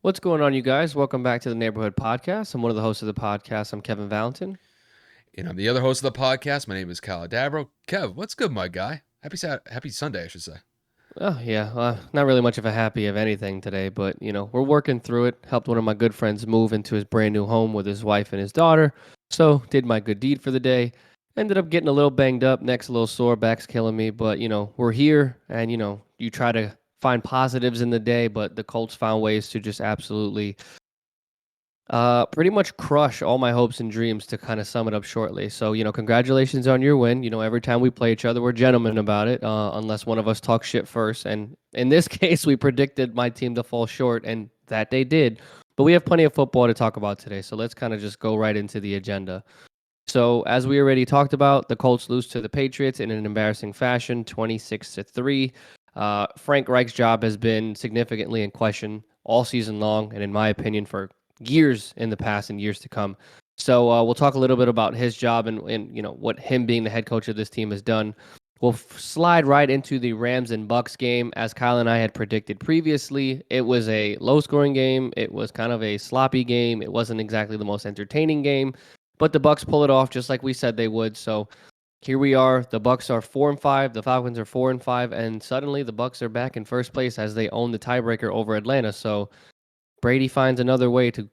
What's going on, you guys? Welcome back to the Neighborhood Podcast. I'm one of the hosts of the podcast. I'm Kevin Valentin. And I'm the other host of the podcast. My name is Kyle Dabro. Kev, what's good, my guy? Happy Sunday, I should say. Oh, yeah. Not really much of a happy of anything today, but, we're working through it. Helped one of my good friends move into his brand new home with his wife and his daughter. So, did my good deed for the day. Ended up getting a little banged up, neck's a little sore, back's killing me. But, we're here and, you try to find positives in the day, but the Colts found ways to just absolutely pretty much crush all my hopes and dreams to kind of sum it up shortly. So, congratulations on your win. Every time we play each other, we're gentlemen about it, unless one of us talks shit first. And in this case, we predicted my team to fall short, and that they did. But we have plenty of football to talk about today. So let's kind of just go right into the agenda. So, as we already talked about, the Colts lose to the Patriots in an embarrassing fashion, 26-3. Frank Reich's job has been significantly in question all season long, and in my opinion, for years in the past and years to come. So we'll talk a little bit about his job and what him being the head coach of this team has done. We'll slide right into the Rams and Bucks game. As Kyle and I had predicted previously, it was a low-scoring game. It was kind of a sloppy game. It wasn't exactly the most entertaining game, but the Bucks pull it off just like we said they would. So here we are. The Bucks are 4-5. The Falcons are 4-5, and suddenly the Bucks are back in first place as they own the tiebreaker over Atlanta. So Brady finds another way to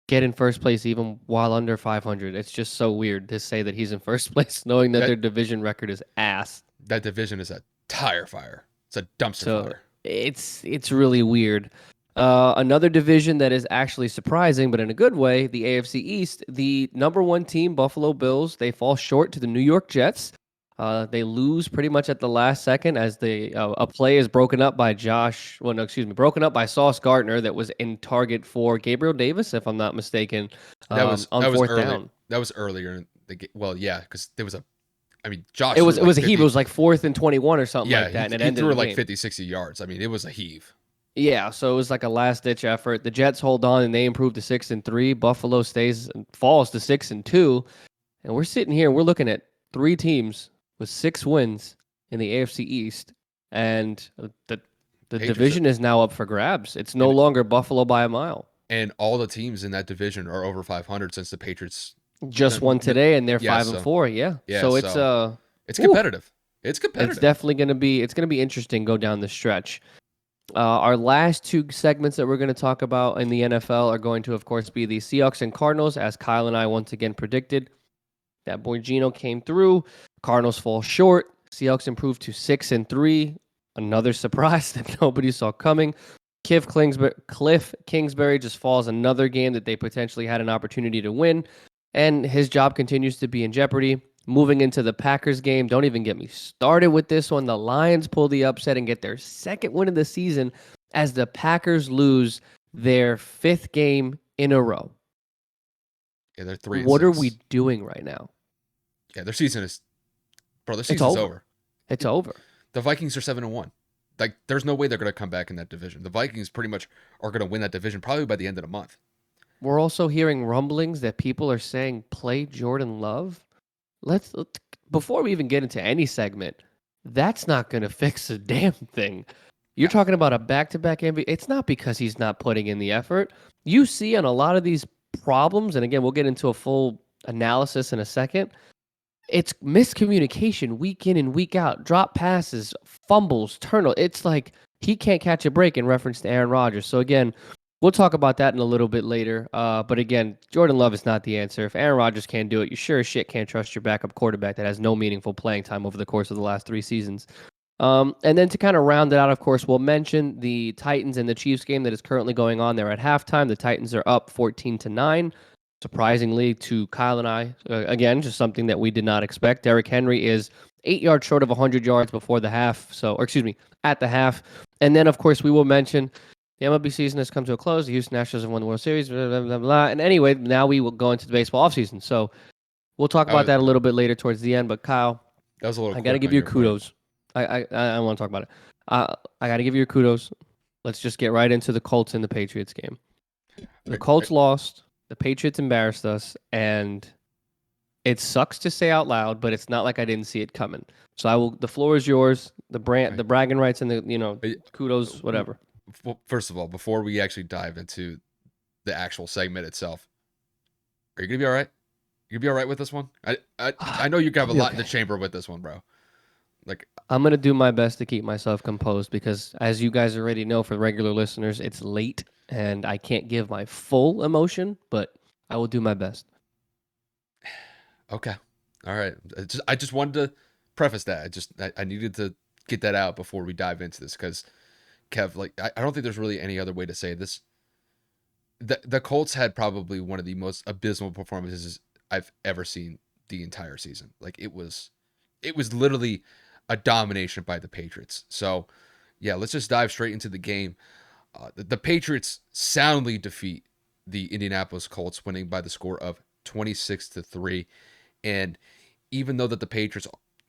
get in first place even while under 500. It's just so weird to say that he's in first place knowing that their division record is ass. That division is a tire fire. It's a dumpster fire. It's really weird. Another division that is actually surprising, but in a good way, the AFC East, the number one team, Buffalo Bills, they fall short to the New York Jets. They lose pretty much at the last second as a play is broken up by broken up by Sauce Gardner that was in target for Gabriel Davis, if I'm not mistaken, on fourth early. down. That was earlier in the game. Well, yeah, because there was Josh. It was a heave. It was like 4th and 21 or something like that, and it he ended threw the like game. 50, 60 yards. It was a heave. Yeah, so it was like a last-ditch effort. The Jets hold on and they improve to 6-3. Buffalo falls to 6-2, and we're sitting here. We're looking at three teams with 6 wins in the AFC East, and the division is now up for grabs. It's no longer Buffalo by a mile. And all the teams in that division are over 500 since the Patriots just won today, and they're 5-4. Yeah, so it's competitive. It's competitive. It's definitely going to be interesting go down the stretch. Our last two segments that we're going to talk about in the NFL are going to, of course, be the Seahawks and Cardinals, as Kyle and I once again predicted. That boy Geno came through. Cardinals fall short. Seahawks improve to 6-3. Another surprise that nobody saw coming. Cliff Kingsbury just falls another game that they potentially had an opportunity to win, and his job continues to be in jeopardy. Moving into the Packers game, don't even get me started with this one. The Lions pull the upset and get their second win of the season as the Packers lose their 5th game in a row. Yeah, they're 3-6. What are we doing right now? Yeah, their season's over. It's over. The Vikings are 7-1. Like, there's no way they're going to come back in that division. The Vikings pretty much are going to win that division probably by the end of the month. We're also hearing rumblings that people are saying play Jordan Love. Let's before we even get into any segment, that's not going to fix a damn thing. You're talking about a back-to-back MVP. It's not because he's not putting in the effort. You see on a lot of these problems, and again, we'll get into a full analysis in a second. It's miscommunication week in and week out. Drop passes, fumbles, turnovers. It's like he can't catch a break in reference to Aaron Rodgers. So again, we'll talk about that in a little bit later. But again, Jordan Love is not the answer. If Aaron Rodgers can't do it, you sure as shit can't trust your backup quarterback that has no meaningful playing time over the course of the last 3 seasons. And then to kind of round it out, of course, we'll mention the Titans and the Chiefs game that is currently going on there at halftime. The Titans are up 14-9. Surprisingly to Kyle and I, again, just something that we did not expect. Derrick Henry is 8 yards short of 100 yards before the half. At the half. And then, of course, we will mention the MLB season has come to a close. The Houston Astros have won the World Series, blah, blah, blah, blah. And anyway, now we will go into the baseball offseason. So we'll talk about that a little bit later towards the end. But Kyle, that was a little. I got to give you kudos. I want to talk about it. I got to give you your kudos. Let's just get right into the Colts and the Patriots game. The Colts lost. The Patriots embarrassed us, and it sucks to say out loud, but it's not like I didn't see it coming. So the floor is yours. The bragging rights and the kudos, whatever. first of all, before we actually dive into the actual segment itself, are you gonna be all right? You gonna be all right with this one? I know you have I'll a be lot in the okay. chamber with this one, bro. Like, I'm gonna do my best to keep myself composed because, as you guys already know, for regular listeners, it's late and I can't give my full emotion, but I will do my best. okay, all right. I just wanted to preface that. I needed to get that out before we dive into this because Kev, like, I don't think there's really any other way to say this. The Colts had probably one of the most abysmal performances I've ever seen the entire season. Like, it was literally a domination by the Patriots. So yeah, let's just dive straight into the game. The Patriots soundly defeat the Indianapolis Colts, winning by the score of 26-3. And even though that the Patriots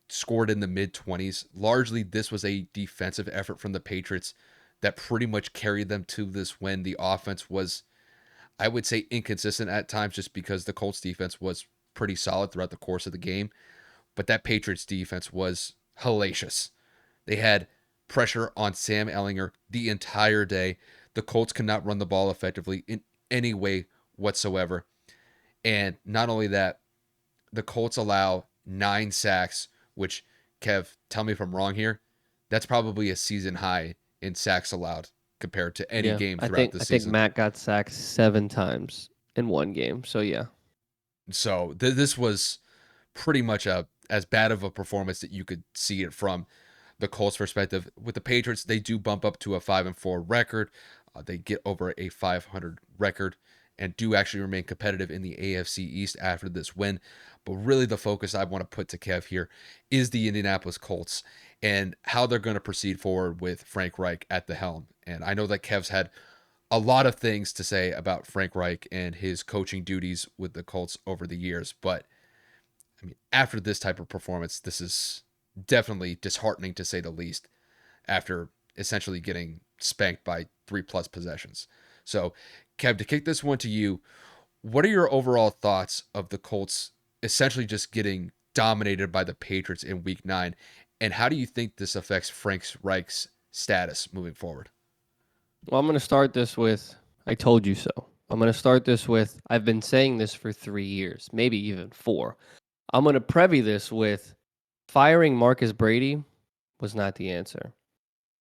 scored in the mid 20s, largely this was a defensive effort from the Patriots that pretty much carried them to this win. The offense was, I would say, inconsistent at times just because the Colts defense was pretty solid throughout the course of the game. But that Patriots defense was hellacious. They had pressure on Sam Ellinger the entire day. The Colts could not run the ball effectively in any way whatsoever. And not only that, the Colts allow 9 sacks, which, Kev, tell me if I'm wrong here. That's probably a season high in sacks allowed compared to any Yeah, game I throughout think the I think season. Matt got sacked 7 times in one game. So yeah, So this was pretty much as bad of a performance that you could see it from the Colts' perspective. With the Patriots, they do bump up to a 5-4 record. They get over a 500 record and do actually remain competitive in the AFC East after this win. But really, the focus I want to put to Kev here is the Indianapolis Colts and how they're going to proceed forward with Frank Reich at the helm. And I know that Kev's had a lot of things to say about Frank Reich and his coaching duties with the Colts over the years, but I mean, after this type of performance, this is definitely disheartening to say the least. After essentially getting spanked by 3+ possessions. So, Kev, to kick this one to you, what are your overall thoughts of the Colts essentially just getting dominated by the Patriots in Week 9, and how do you think this affects Frank Reich's status moving forward? well, I'm gonna start this with "I told you so." I'm gonna start this with "I've been saying this for 3 years, maybe even 4." I'm gonna preview this with firing Marcus Brady was not the answer.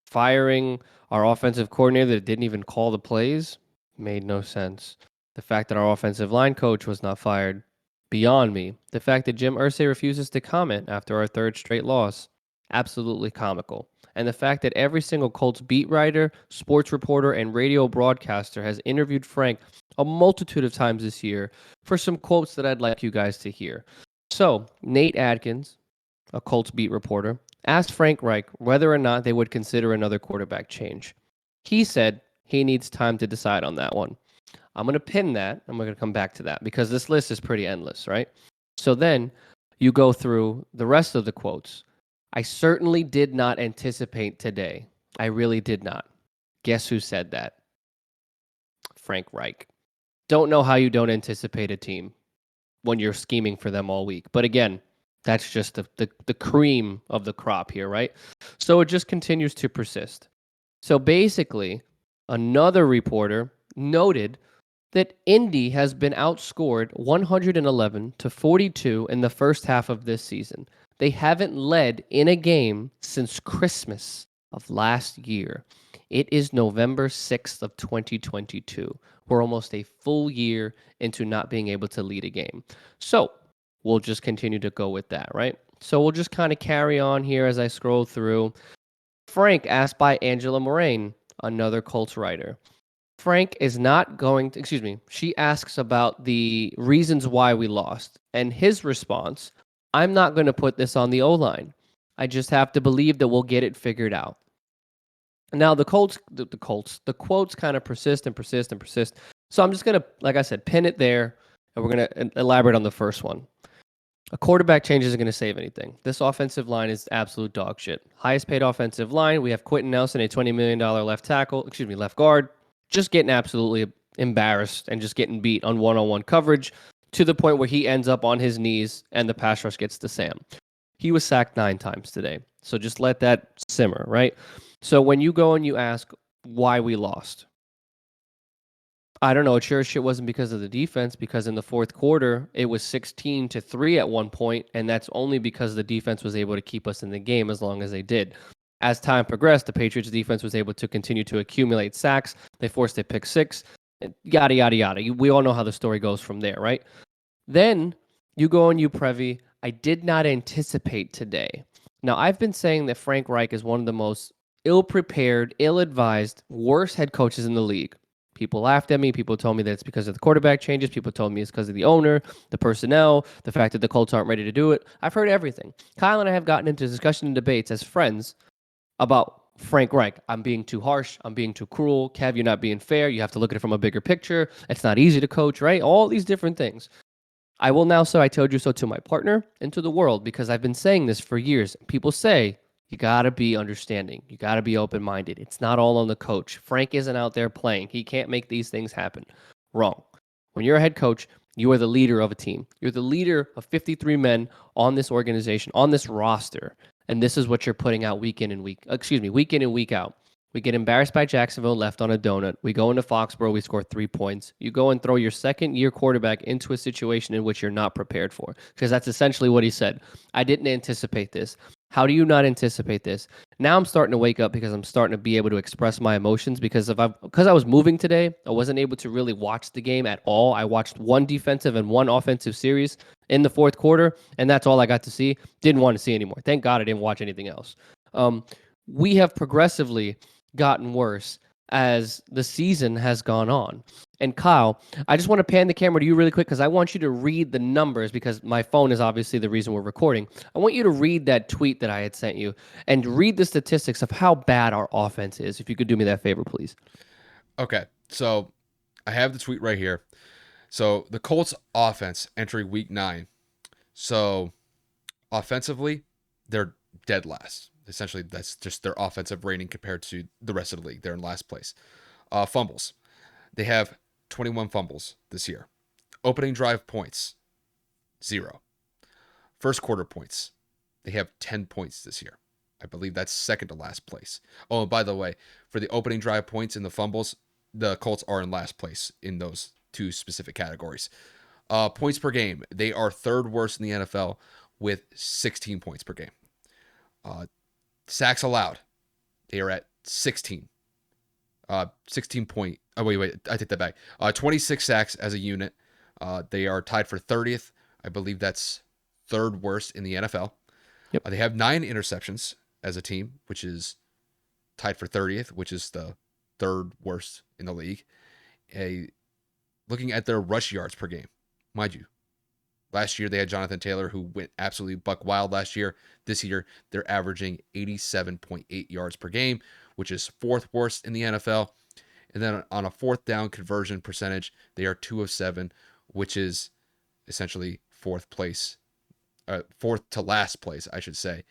Firing our offensive coordinator that didn't even call the plays made no sense. The fact that our offensive line coach was not fired, beyond me. The fact that Jim Irsay refuses to comment after our third straight loss, absolutely comical. And the fact that every single Colts beat writer, sports reporter, and radio broadcaster has interviewed Frank a multitude of times this year for some quotes that I'd like you guys to hear. So, Nate Adkins, a Colts beat reporter, asked Frank Reich whether or not they would consider another quarterback change. He said he needs time to decide on that one. I'm going to pin that. I'm going to come back to that because this list is pretty endless, right? So then you go through the rest of the quotes. I certainly did not anticipate today. I really did not. Guess who said that? Frank Reich. Don't know how you don't anticipate a team when you're scheming for them all week. But again, that's just the cream of the crop here, right? So it just continues to persist. So basically, another reporter noted that Indy has been outscored 111-42 in the first half of this season. They haven't led in a game since Christmas of last year. It is November 6th of 2022. We're almost a full year into not being able to lead a game. So we'll just continue to go with that, right? So we'll just kind of carry on here as I scroll through. Frank asked by Angela Moraine, another Colts writer. Frank is not going to, excuse me, she asks about the reasons why we lost. And his response, I'm not going to put this on the O-line. I just have to believe that we'll get it figured out. Now the quotes kind of persist and persist and persist. So I'm just going to, like I said, pin it there, and we're going to elaborate on the first one. A quarterback change isn't going to save anything. This offensive line is absolute dog shit. Highest paid offensive line. We have Quentin Nelson, a $20 million left guard, just getting absolutely embarrassed and just getting beat on one-on-one coverage to the point where he ends up on his knees and the pass rush gets to Sam. He was sacked 9 times today. So just let that simmer, right? So when you go and you ask, why we lost. I don't know. It sure as shit wasn't because of the defense, because in the fourth quarter, it was 16-3 at one point, and that's only because the defense was able to keep us in the game as long as they did. As time progressed, the Patriots defense was able to continue to accumulate sacks. They forced a pick six, yada, yada, yada. We all know how the story goes from there, right? Then you go on Prevy. I did not anticipate today. Now, I've been saying that Frank Reich is one of the most ill-prepared, ill-advised, worst head coaches in the league. People laughed at me. People told me that it's because of the quarterback changes. People told me it's because of the owner, the personnel, the fact that the Colts aren't ready to do it. I've heard everything. Kyle and I have gotten into discussion and debates as friends about Frank Reich. I'm being too harsh. I'm being too cruel. Kev, you're not being fair. You have to look at it from a bigger picture. It's not easy to coach, right? All these different things. I will now say I told you so to my partner and to the world because I've been saying this for years. People say you got to be understanding. You got to be open-minded. It's not all on the coach. Frank isn't out there playing. He can't make these things happen. Wrong. When you're a head coach, you are the leader of a team. You're the leader of 53 men on this organization, on this roster. And this is what you're putting out week in and week out. We get embarrassed by Jacksonville, left on a donut. We go into Foxborough, we score 3 points. You go and throw your second-year quarterback into a situation in which you're not prepared for, because that's essentially what he said. I didn't anticipate this. How do you not anticipate this? Now I'm starting to wake up because I'm starting to be able to express my emotions because I was moving today, I wasn't able to really watch the game at all. I watched one defensive and one offensive series in the fourth quarter, and that's all I got to see. Didn't want to see anymore. Thank God I didn't watch anything else. We have progressively gotten worse as the season has gone on. And Kyle, I just want to pan the camera to you really quick because I want you to read the numbers because my phone is obviously the reason we're recording. I want you to read that tweet that I had sent you and read the statistics of how bad our offense is. If you could do me that favor, please. Okay, so I have the tweet right here. So the Colts offense entering week 9. So offensively, they're dead last. Essentially, that's just their offensive rating compared to the rest of the league. They're in last place. Fumbles. They have 21 fumbles this year. Opening drive points, 0. First quarter points. They have 10 points this year. I believe that's second to last place. Oh, and by the way, for the opening drive points and the fumbles, the Colts are in last place in those two specific categories. Points per game. They are third worst in the NFL with 16 points per game. Sacks allowed. They are at 16. 16 point. Oh, wait. I take that back. 26 sacks as a unit. They are tied for 30th. I believe that's third worst in the NFL. Yep. They have 9 interceptions as a team, which is tied for 30th, which is the third worst in the league. Looking at their rush yards per game, mind you, last year they had Jonathan Taylor who went absolutely buck wild last year. This year they're averaging 87.8 yards per game, which is fourth worst in the NFL. And then on a fourth down conversion percentage, they are 2 of 7, which is essentially fourth to last place, I should say,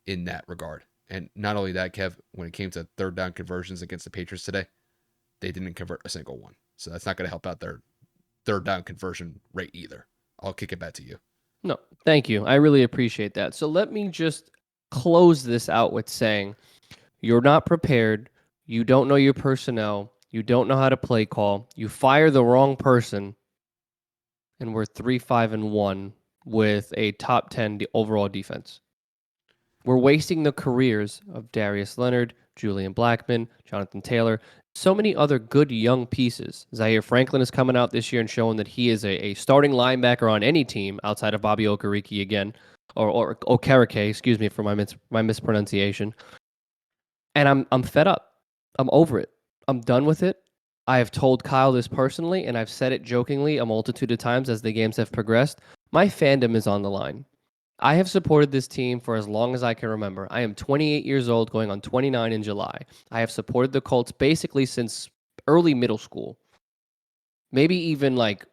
in that regard. And not only that, Kev, when it came to third down conversions against the Patriots today, they didn't convert a single one. So that's not going to help out their third down conversion rate either. I'll kick it back to you. No, thank you. I really appreciate that. So let me just close this out with saying you're not prepared. You don't know your personnel. You don't know how to play call. You fire the wrong person. And we're 3-5-1 with a top 10 overall defense. We're wasting the careers of Darius Leonard, Julian Blackmon, Jonathan Taylor, so many other good young pieces. Zaire Franklin is coming out this year and showing that he is a starting linebacker on any team outside of Bobby Okereke again, or Okereke, excuse me for my mispronunciation. And I'm fed up. I'm over it. I'm done with it. I have told Kyle this personally, and I've said it jokingly a multitude of times as the games have progressed. My fandom is on the line. I have supported this team for as long as I can remember. I am 28 years old, going on 29 in July. I have supported the Colts basically since early middle school. Maybe even like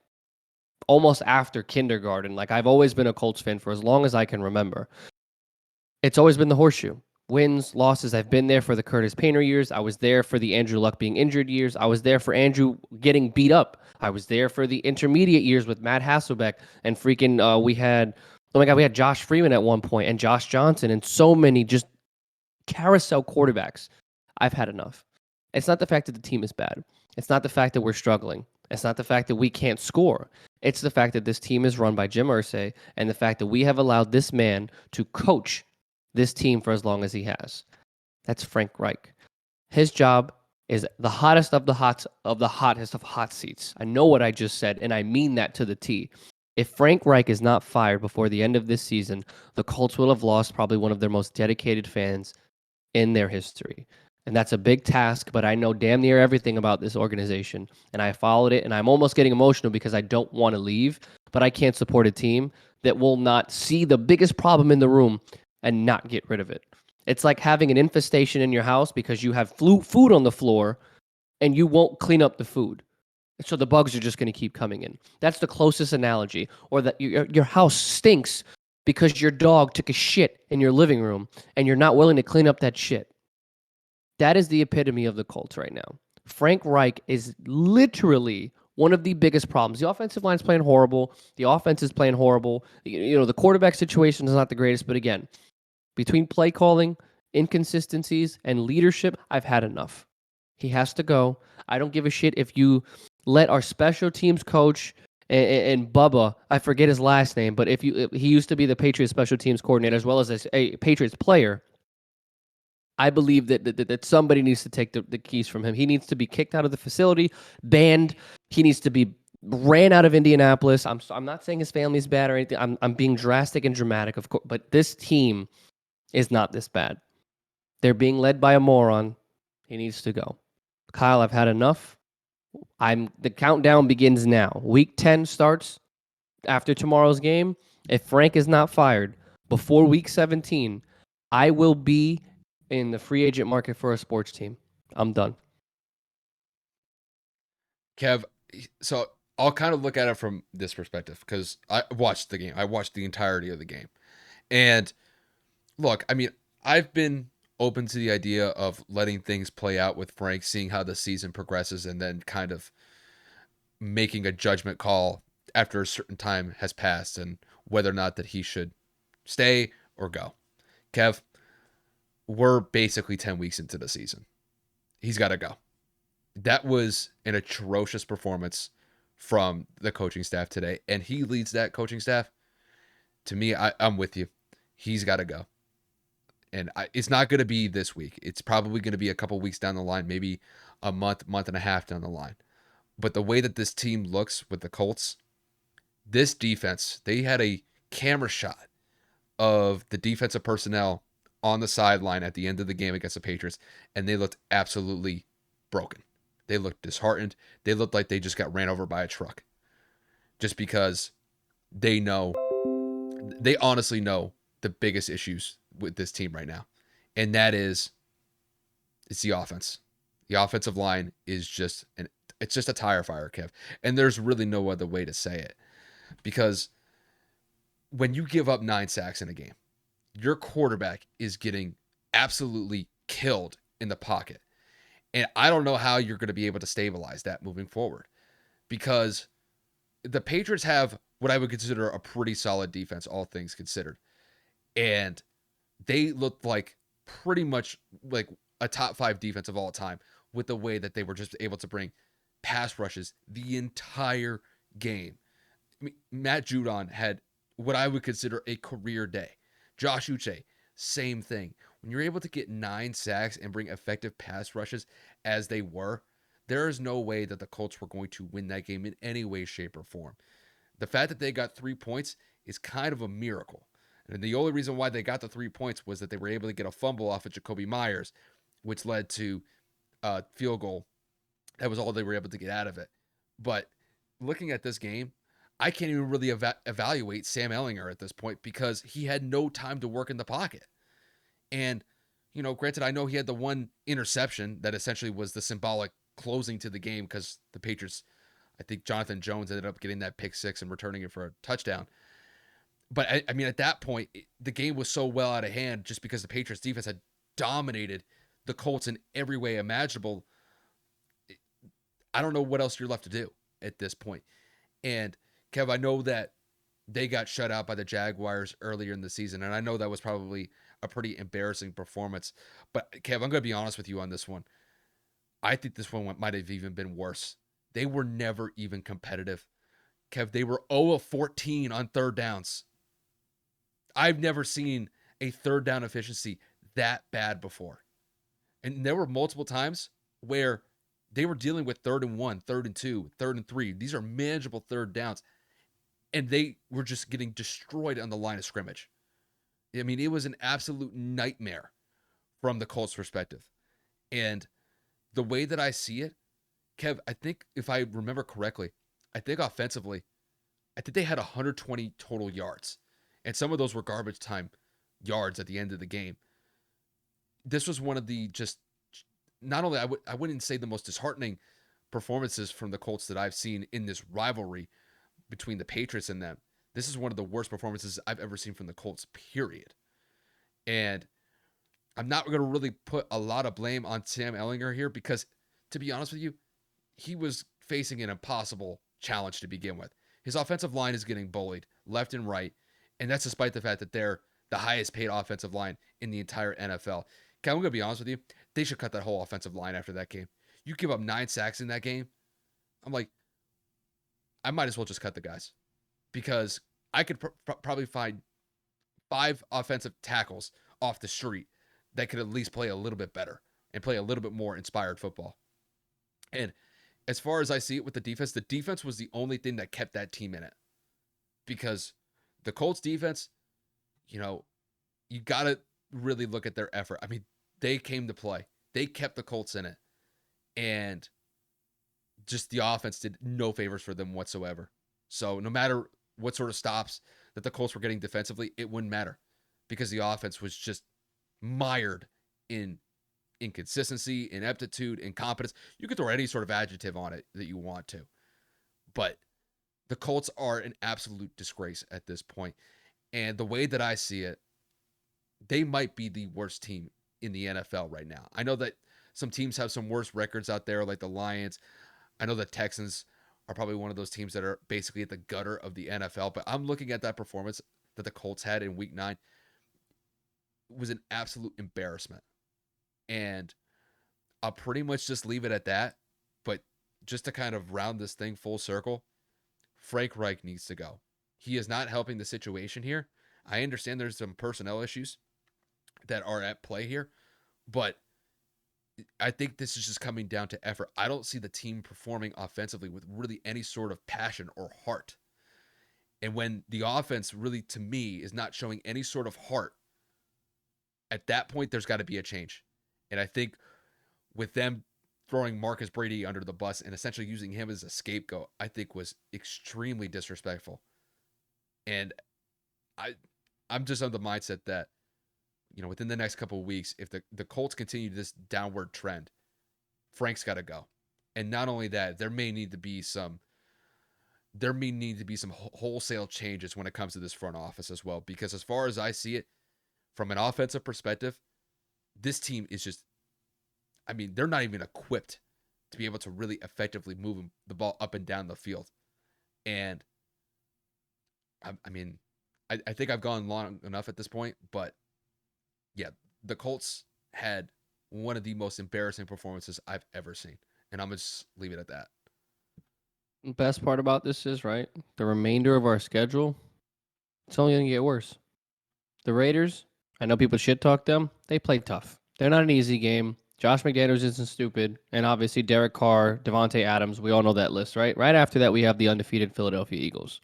almost after kindergarten. Like I've always been a Colts fan for as long as I can remember. It's always been the horseshoe. Wins, losses. I've been there for the Curtis Painter years. I was there for the Andrew Luck being injured years. I was there for Andrew getting beat up. I was there for the intermediate years with Matt Hasselbeck and freaking we had Josh Freeman at one point and Josh Johnson and so many just carousel quarterbacks. I've had enough. It's not the fact that the team is bad. It's not the fact that we're struggling. It's not the fact that we can't score. It's the fact that this team is run by Jim Irsay and the fact that we have allowed this man to coach this team for as long as he has. That's Frank Reich. His job is the hottest of the hottest of hot seats. I know what I just said, and I mean that to the T. If Frank Reich is not fired before the end of this season, the Colts will have lost probably one of their most dedicated fans in their history. And that's a big task, but I know damn near everything about this organization. And I followed it, and I'm almost getting emotional because I don't want to leave, but I can't support a team that will not see the biggest problem in the room and not get rid of it. It's like having an infestation in your house because you have food on the floor and you won't clean up the food. So the bugs are just going to keep coming in. That's the closest analogy. Or that your house stinks because your dog took a shit in your living room and you're not willing to clean up that shit. That is the epitome of the Colts right now. Frank Reich is literally one of the biggest problems. The offensive line is playing horrible. The offense is playing horrible. The quarterback situation is not the greatest, but again, between play calling, inconsistencies, and leadership, I've had enough. He has to go. I don't give a shit if you let our special teams coach and Bubba, I forget his last name, but if he used to be the Patriots special teams coordinator as well as a Patriots player. I believe that somebody needs to take the keys from him. He needs to be kicked out of the facility, banned. He needs to be ran out of Indianapolis. I'm not saying his family's bad or anything. I'm being drastic and dramatic, of course, but this team is not this bad. They're being led by a moron. He needs to go. Kyle, I've had enough. The countdown begins now. Week 10 starts after tomorrow's game. If Frank is not fired before week 17, I will be in the free agent market for a sports team. I'm done. Kev, so I'll kind of look at it from this perspective because I watched the game. I watched the entirety of the game. And look, I mean, I've been open to the idea of letting things play out with Frank, seeing how the season progresses, and then kind of making a judgment call after a certain time has passed and whether or not that he should stay or go. Kev, we're basically 10 weeks into the season. He's got to go. That was an atrocious performance from the coaching staff today, and he leads that coaching staff. To me, I'm with you. He's got to go. And it's not going to be this week. It's probably going to be a couple weeks down the line, maybe a month and a half down the line. But the way that this team looks with the Colts, this defense, they had a camera shot of the defensive personnel on the sideline at the end of the game against the Patriots, and they looked absolutely broken. They looked disheartened. They looked like they just got ran over by a truck. Just because they honestly know the biggest issues with this team right now. And that is, it's the offense. The offensive line is it's just a tire fire, Kev. And there's really no other way to say it. Because when you give up 9 sacks in a game, your quarterback is getting absolutely killed in the pocket. And I don't know how you're going to be able to stabilize that moving forward. Because the Patriots have what I would consider a pretty solid defense, all things considered. And they looked like pretty much like a top 5 defense of all time with the way that they were just able to bring pass rushes the entire game. I mean, Matt Judon had what I would consider a career day. Josh Uche, same thing. When you're able to get 9 sacks and bring effective pass rushes as they were, there is no way that the Colts were going to win that game in any way, shape, or form. The fact that they got 3 points is kind of a miracle. And the only reason why they got the 3 points was that they were able to get a fumble off of Jacoby Myers, which led to a field goal. That was all they were able to get out of it. But looking at this game, I can't even really evaluate Sam Ehlinger at this point because he had no time to work in the pocket. And, granted, I know he had the one interception that essentially was the symbolic closing to the game because the Patriots, I think Jonathan Jones ended up getting that pick 6 and returning it for a touchdown. But, I mean, at that point, the game was so well out of hand just because the Patriots defense had dominated the Colts in every way imaginable. I don't know what else you're left to do at this point. And, Kev, I know that they got shut out by the Jaguars earlier in the season, and I know that was probably a pretty embarrassing performance. But, Kev, I'm going to be honest with you on this one. I think this one might have even been worse. They were never even competitive. Kev, they were 0 of 14 on third downs. I've never seen a third down efficiency that bad before. And there were multiple times where they were dealing with 3rd and 1, 3rd and 2, 3rd and 3. These are manageable third downs. And they were just getting destroyed on the line of scrimmage. I mean, it was an absolute nightmare from the Colts' perspective. And the way that I see it, Kev, I think if I remember correctly, I think offensively, I think they had 120 total yards. And some of those were garbage time yards at the end of the game. This was one of the just, not only, I wouldn't say the most disheartening performances from the Colts that I've seen in this rivalry between the Patriots and them. This is one of the worst performances I've ever seen from the Colts, period. And I'm not going to really put a lot of blame on Sam Ehlinger here because, to be honest with you, he was facing an impossible challenge to begin with. His offensive line is getting bullied left and right, and that's despite the fact that they're the highest paid offensive line in the entire NFL. I'm going to be honest with you, they should cut that whole offensive line after that game. You give up 9 sacks in that game, I'm like, I might as well just cut the guys because I could probably find 5 offensive tackles off the street that could at least play a little bit better and play a little bit more inspired football. And as far as I see it with the defense was the only thing that kept that team in it. Because the Colts defense, you got to really look at their effort. I mean, they came to play. They kept the Colts in it. And just the offense did no favors for them whatsoever. So no matter what sort of stops that the Colts were getting defensively, it wouldn't matter because the offense was just mired in inconsistency, ineptitude, incompetence. You could throw any sort of adjective on it that you want to. But the Colts are an absolute disgrace at this point. And the way that I see it, they might be the worst team in the NFL right now. I know that some teams have some worse records out there, like the Lions. I know the Texans are probably one of those teams that are basically at the gutter of the NFL. But I'm looking at that performance that the Colts had in Week 9. It was an absolute embarrassment. And I'll pretty much just leave it at that. But just to kind of round this thing full circle, Frank Reich needs to go. He is not helping the situation here. I understand there's some personnel issues that are at play here, but I think this is just coming down to effort. I don't see the team performing offensively with really any sort of passion or heart. And when the offense really, to me, is not showing any sort of heart, at that point, there's got to be a change. And I think with them throwing Marcus Brady under the bus and essentially using him as a scapegoat, I think was extremely disrespectful. And I'm just of the mindset that, within the next couple of weeks, if the Colts continue this downward trend, Frank's got to go. And not only that, there may need to be some wholesale changes when it comes to this front office as well. Because as far as I see it, from an offensive perspective, this team is just, they're not even equipped to be able to really effectively move the ball up and down the field. And I think I've gone long enough at this point, but yeah, the Colts had one of the most embarrassing performances I've ever seen. And I'm going to just leave it at that. Best part about this is, right, the remainder of our schedule, it's only going to get worse. The Raiders, I know people shit talk them. They play tough. They're not an easy game. Josh McDaniels isn't stupid. And obviously Derek Carr, Devontae Adams, we all know that list, right? Right after that, we have the undefeated Philadelphia Eagles.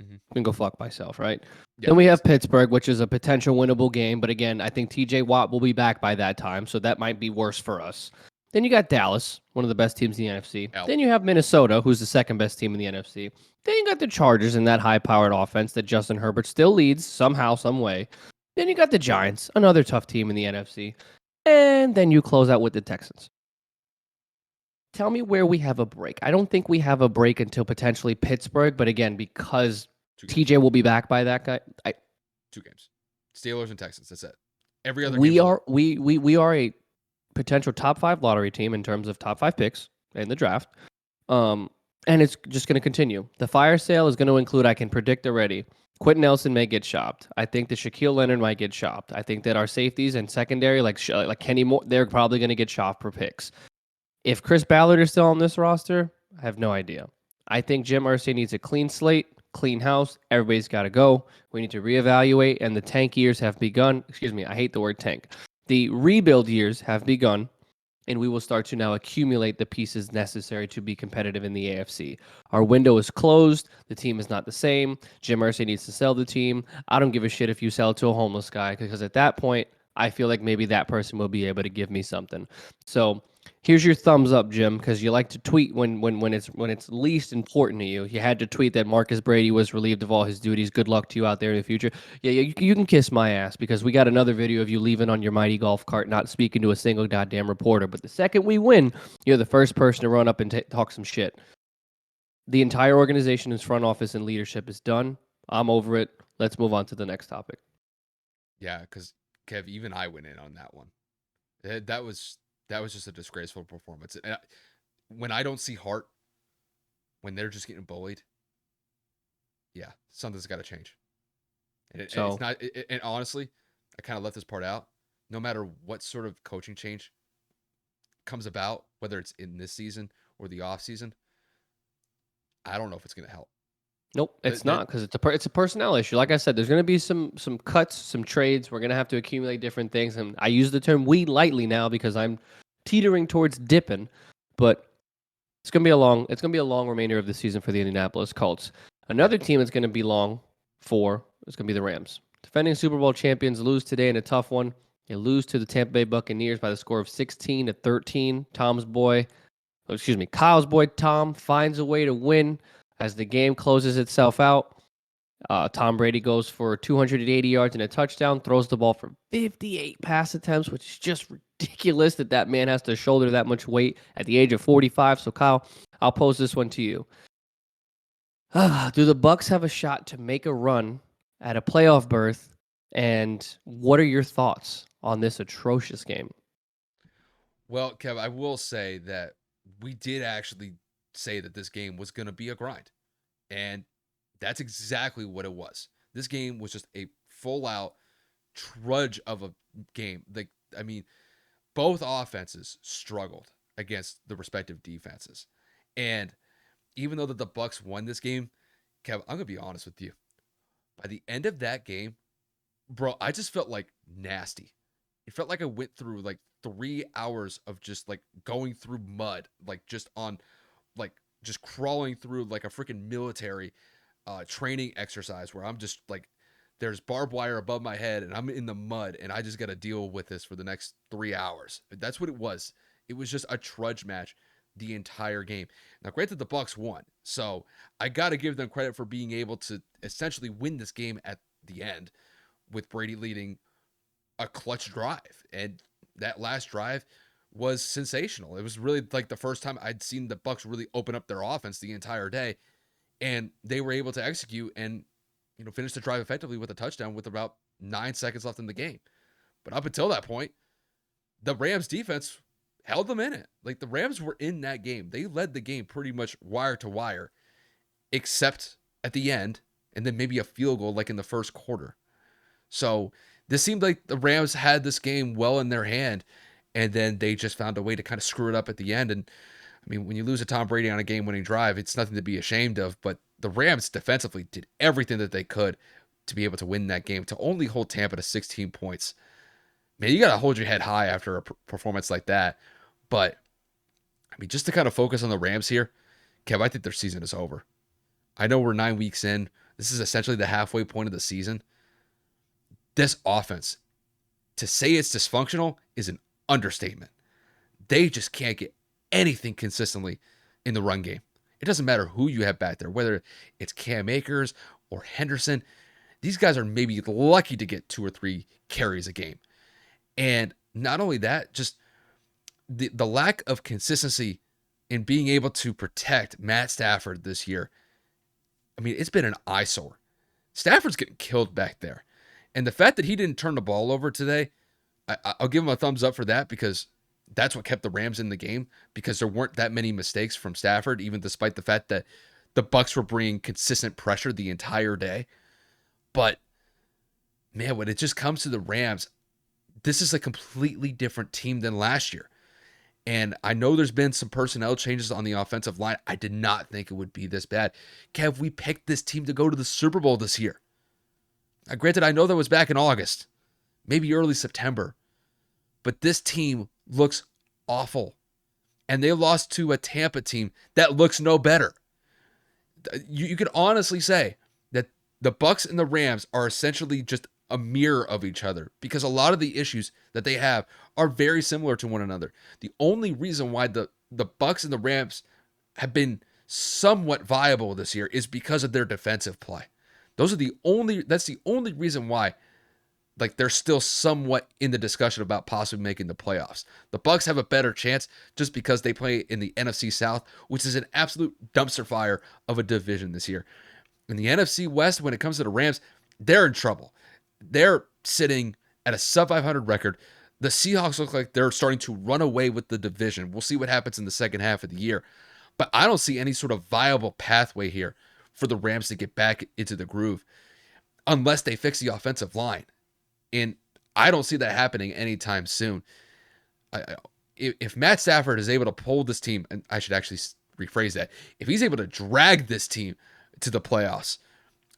I can go fuck myself, right? Yeah. Then we have Pittsburgh, which is a potential winnable game. But again, I think TJ Watt will be back by that time. So that might be worse for us. Then you got Dallas, one of the best teams in the NFC. Then you have Minnesota, who's the second best team in the NFC. Then you got the Chargers in that high-powered offense that Justin Herbert still leads somehow, some way. Then you got the Giants, another tough team in the NFC. And then you close out with the Texans. Tell me where we have a break. I don't think we have a break until potentially Pittsburgh, but again, because TJ will be back by that guy. 2 games. Steelers and Texans, that's it. Every other we are a potential top 5 lottery team in terms of top 5 picks in the draft. And it's just going to continue. The fire sale is going to include, I can predict already, Quentin Nelson may get shopped. I think that Shaquille Leonard might get shopped. I think that our safeties and secondary, like Kenny Moore, they're probably going to get shopped for picks. If Chris Ballard is still on this roster, I have no idea. I think Jim Irsay needs a clean slate, clean house. Everybody's got to go. We need to reevaluate, and the tank years have begun. Excuse me, I hate the word tank. The rebuild years have begun, and we will start to now accumulate the pieces necessary to be competitive in the AFC. Our window is closed. The team is not the same. Jim Irsay needs to sell the team. I don't give a shit if you sell it to a homeless guy, because at that point, I feel like maybe that person will be able to give me something. So here's your thumbs up, Jim, because you like to tweet when it's least important to you. You had to tweet that Marcus Brady was relieved of all his duties. Good luck to you out there in the future. Yeah, you can kiss my ass, because we got another video of you leaving on your mighty golf cart, not speaking to a single goddamn reporter. But the second we win, you're the first person to run up and talk some shit. The entire organization's front office and leadership is done. I'm over it. Let's move on to the next topic. Yeah, because Kev, even I went in on that one. That was just a disgraceful performance. And when I don't see heart, when they're just getting bullied, yeah, something's got to change. And it's not. And honestly, I kind of left this part out. No matter what sort of coaching change comes about, whether it's in this season or the off season, I don't know if it's going to help. Nope, it's not, because it's a personnel issue. Like I said, there's going to be some cuts, some trades. We're going to have to accumulate different things, and I use the term "we" lightly now because I'm teetering towards dipping. But it's going to be a long remainder of the season for the Indianapolis Colts. Another team that's going to be long for is going to be the Rams. Defending Super Bowl champions lose today in a tough one. They lose to the Tampa Bay Buccaneers by the score of 16-13. Kyle's boy Tom finds a way to win. As the game closes itself out, Tom Brady goes for 280 yards and a touchdown, throws the ball for 58 pass attempts, which is just ridiculous that man has to shoulder that much weight at the age of 45. So, Kyle, I'll pose this one to you. Do the Bucs have a shot to make a run at a playoff berth? And what are your thoughts on this atrocious game? Well, Kev, I will say that we did actually say that this game was going to be a grind. And that's exactly what it was. This game was just a full out trudge of a game. Both offenses struggled against the respective defenses. And even though the Bucs won this game, Kev, I'm going to be honest with you. By the end of that game, bro, I just felt like nasty. It felt like I went through like 3 hours of just like going through mud, like just crawling through like a freaking military training exercise where I'm just like, there's barbed wire above my head and I'm in the mud and I just got to deal with this for the next 3 hours. That's what it was. It was just a trudge match the entire game. Now, granted, the Bucs won, so I got to give them credit for being able to essentially win this game at the end with Brady leading a clutch drive. And that last drive was sensational. It was really like the first time I'd seen the Bucs really open up their offense the entire day, and they were able to execute and finish the drive effectively with a touchdown with about 9 seconds left in the game. But up until that point, the Rams defense held them in it. Like, the Rams were in that game. They led the game pretty much wire to wire, except at the end, and then maybe a field goal like in the first quarter. So this seemed like the Rams had this game well in their hand, and then they just found a way to kind of screw it up at the end. And I mean, when you lose to Tom Brady on a game-winning drive, it's nothing to be ashamed of. But the Rams defensively did everything that they could to be able to win that game, to only hold Tampa to 16 points. Man, you got to hold your head high after a performance like that. But, I mean, just to kind of focus on the Rams here, Kev, I think their season is over. I know we're 9 weeks in. This is essentially the halfway point of the season. This offense, to say it's dysfunctional is an understatement. They just can't get anything consistently in the run game. It doesn't matter who you have back there, whether it's Cam Akers or Henderson. These guys are maybe lucky to get 2 or 3 carries a game. And not only that, just the lack of consistency in being able to protect Matt Stafford this year. I mean, it's been an eyesore. Stafford's getting killed back there. And the fact that he didn't turn the ball over today, I'll give him a thumbs up for that, because that's what kept the Rams in the game, because there weren't that many mistakes from Stafford, even despite the fact that the Bucs were bringing consistent pressure the entire day. But, man, when it just comes to the Rams, this is a completely different team than last year. And I know there's been some personnel changes on the offensive line. I did not think it would be this bad. Kev, we picked this team to go to the Super Bowl this year. Now, granted, I know that was back in August, maybe early September, but this team looks awful. And they lost to a Tampa team that looks no better. You could honestly say that the Bucs and the Rams are essentially just a mirror of each other because a lot of the issues that they have are very similar to one another. The only reason why the Bucs and the Rams have been somewhat viable this year is because of their defensive play. That's the only reason why like they're still somewhat in the discussion about possibly making the playoffs. The Bucs have a better chance just because they play in the NFC South, which is an absolute dumpster fire of a division this year. In the NFC West, when it comes to the Rams, they're in trouble. They're sitting at a sub 500 record. The Seahawks look like they're starting to run away with the division. We'll see what happens in the second half of the year. But I don't see any sort of viable pathway here for the Rams to get back into the groove unless they fix the offensive line. And I don't see that happening anytime soon. If Matt Stafford is able to pull this team, and I should actually rephrase that, if he's able to drag this team to the playoffs,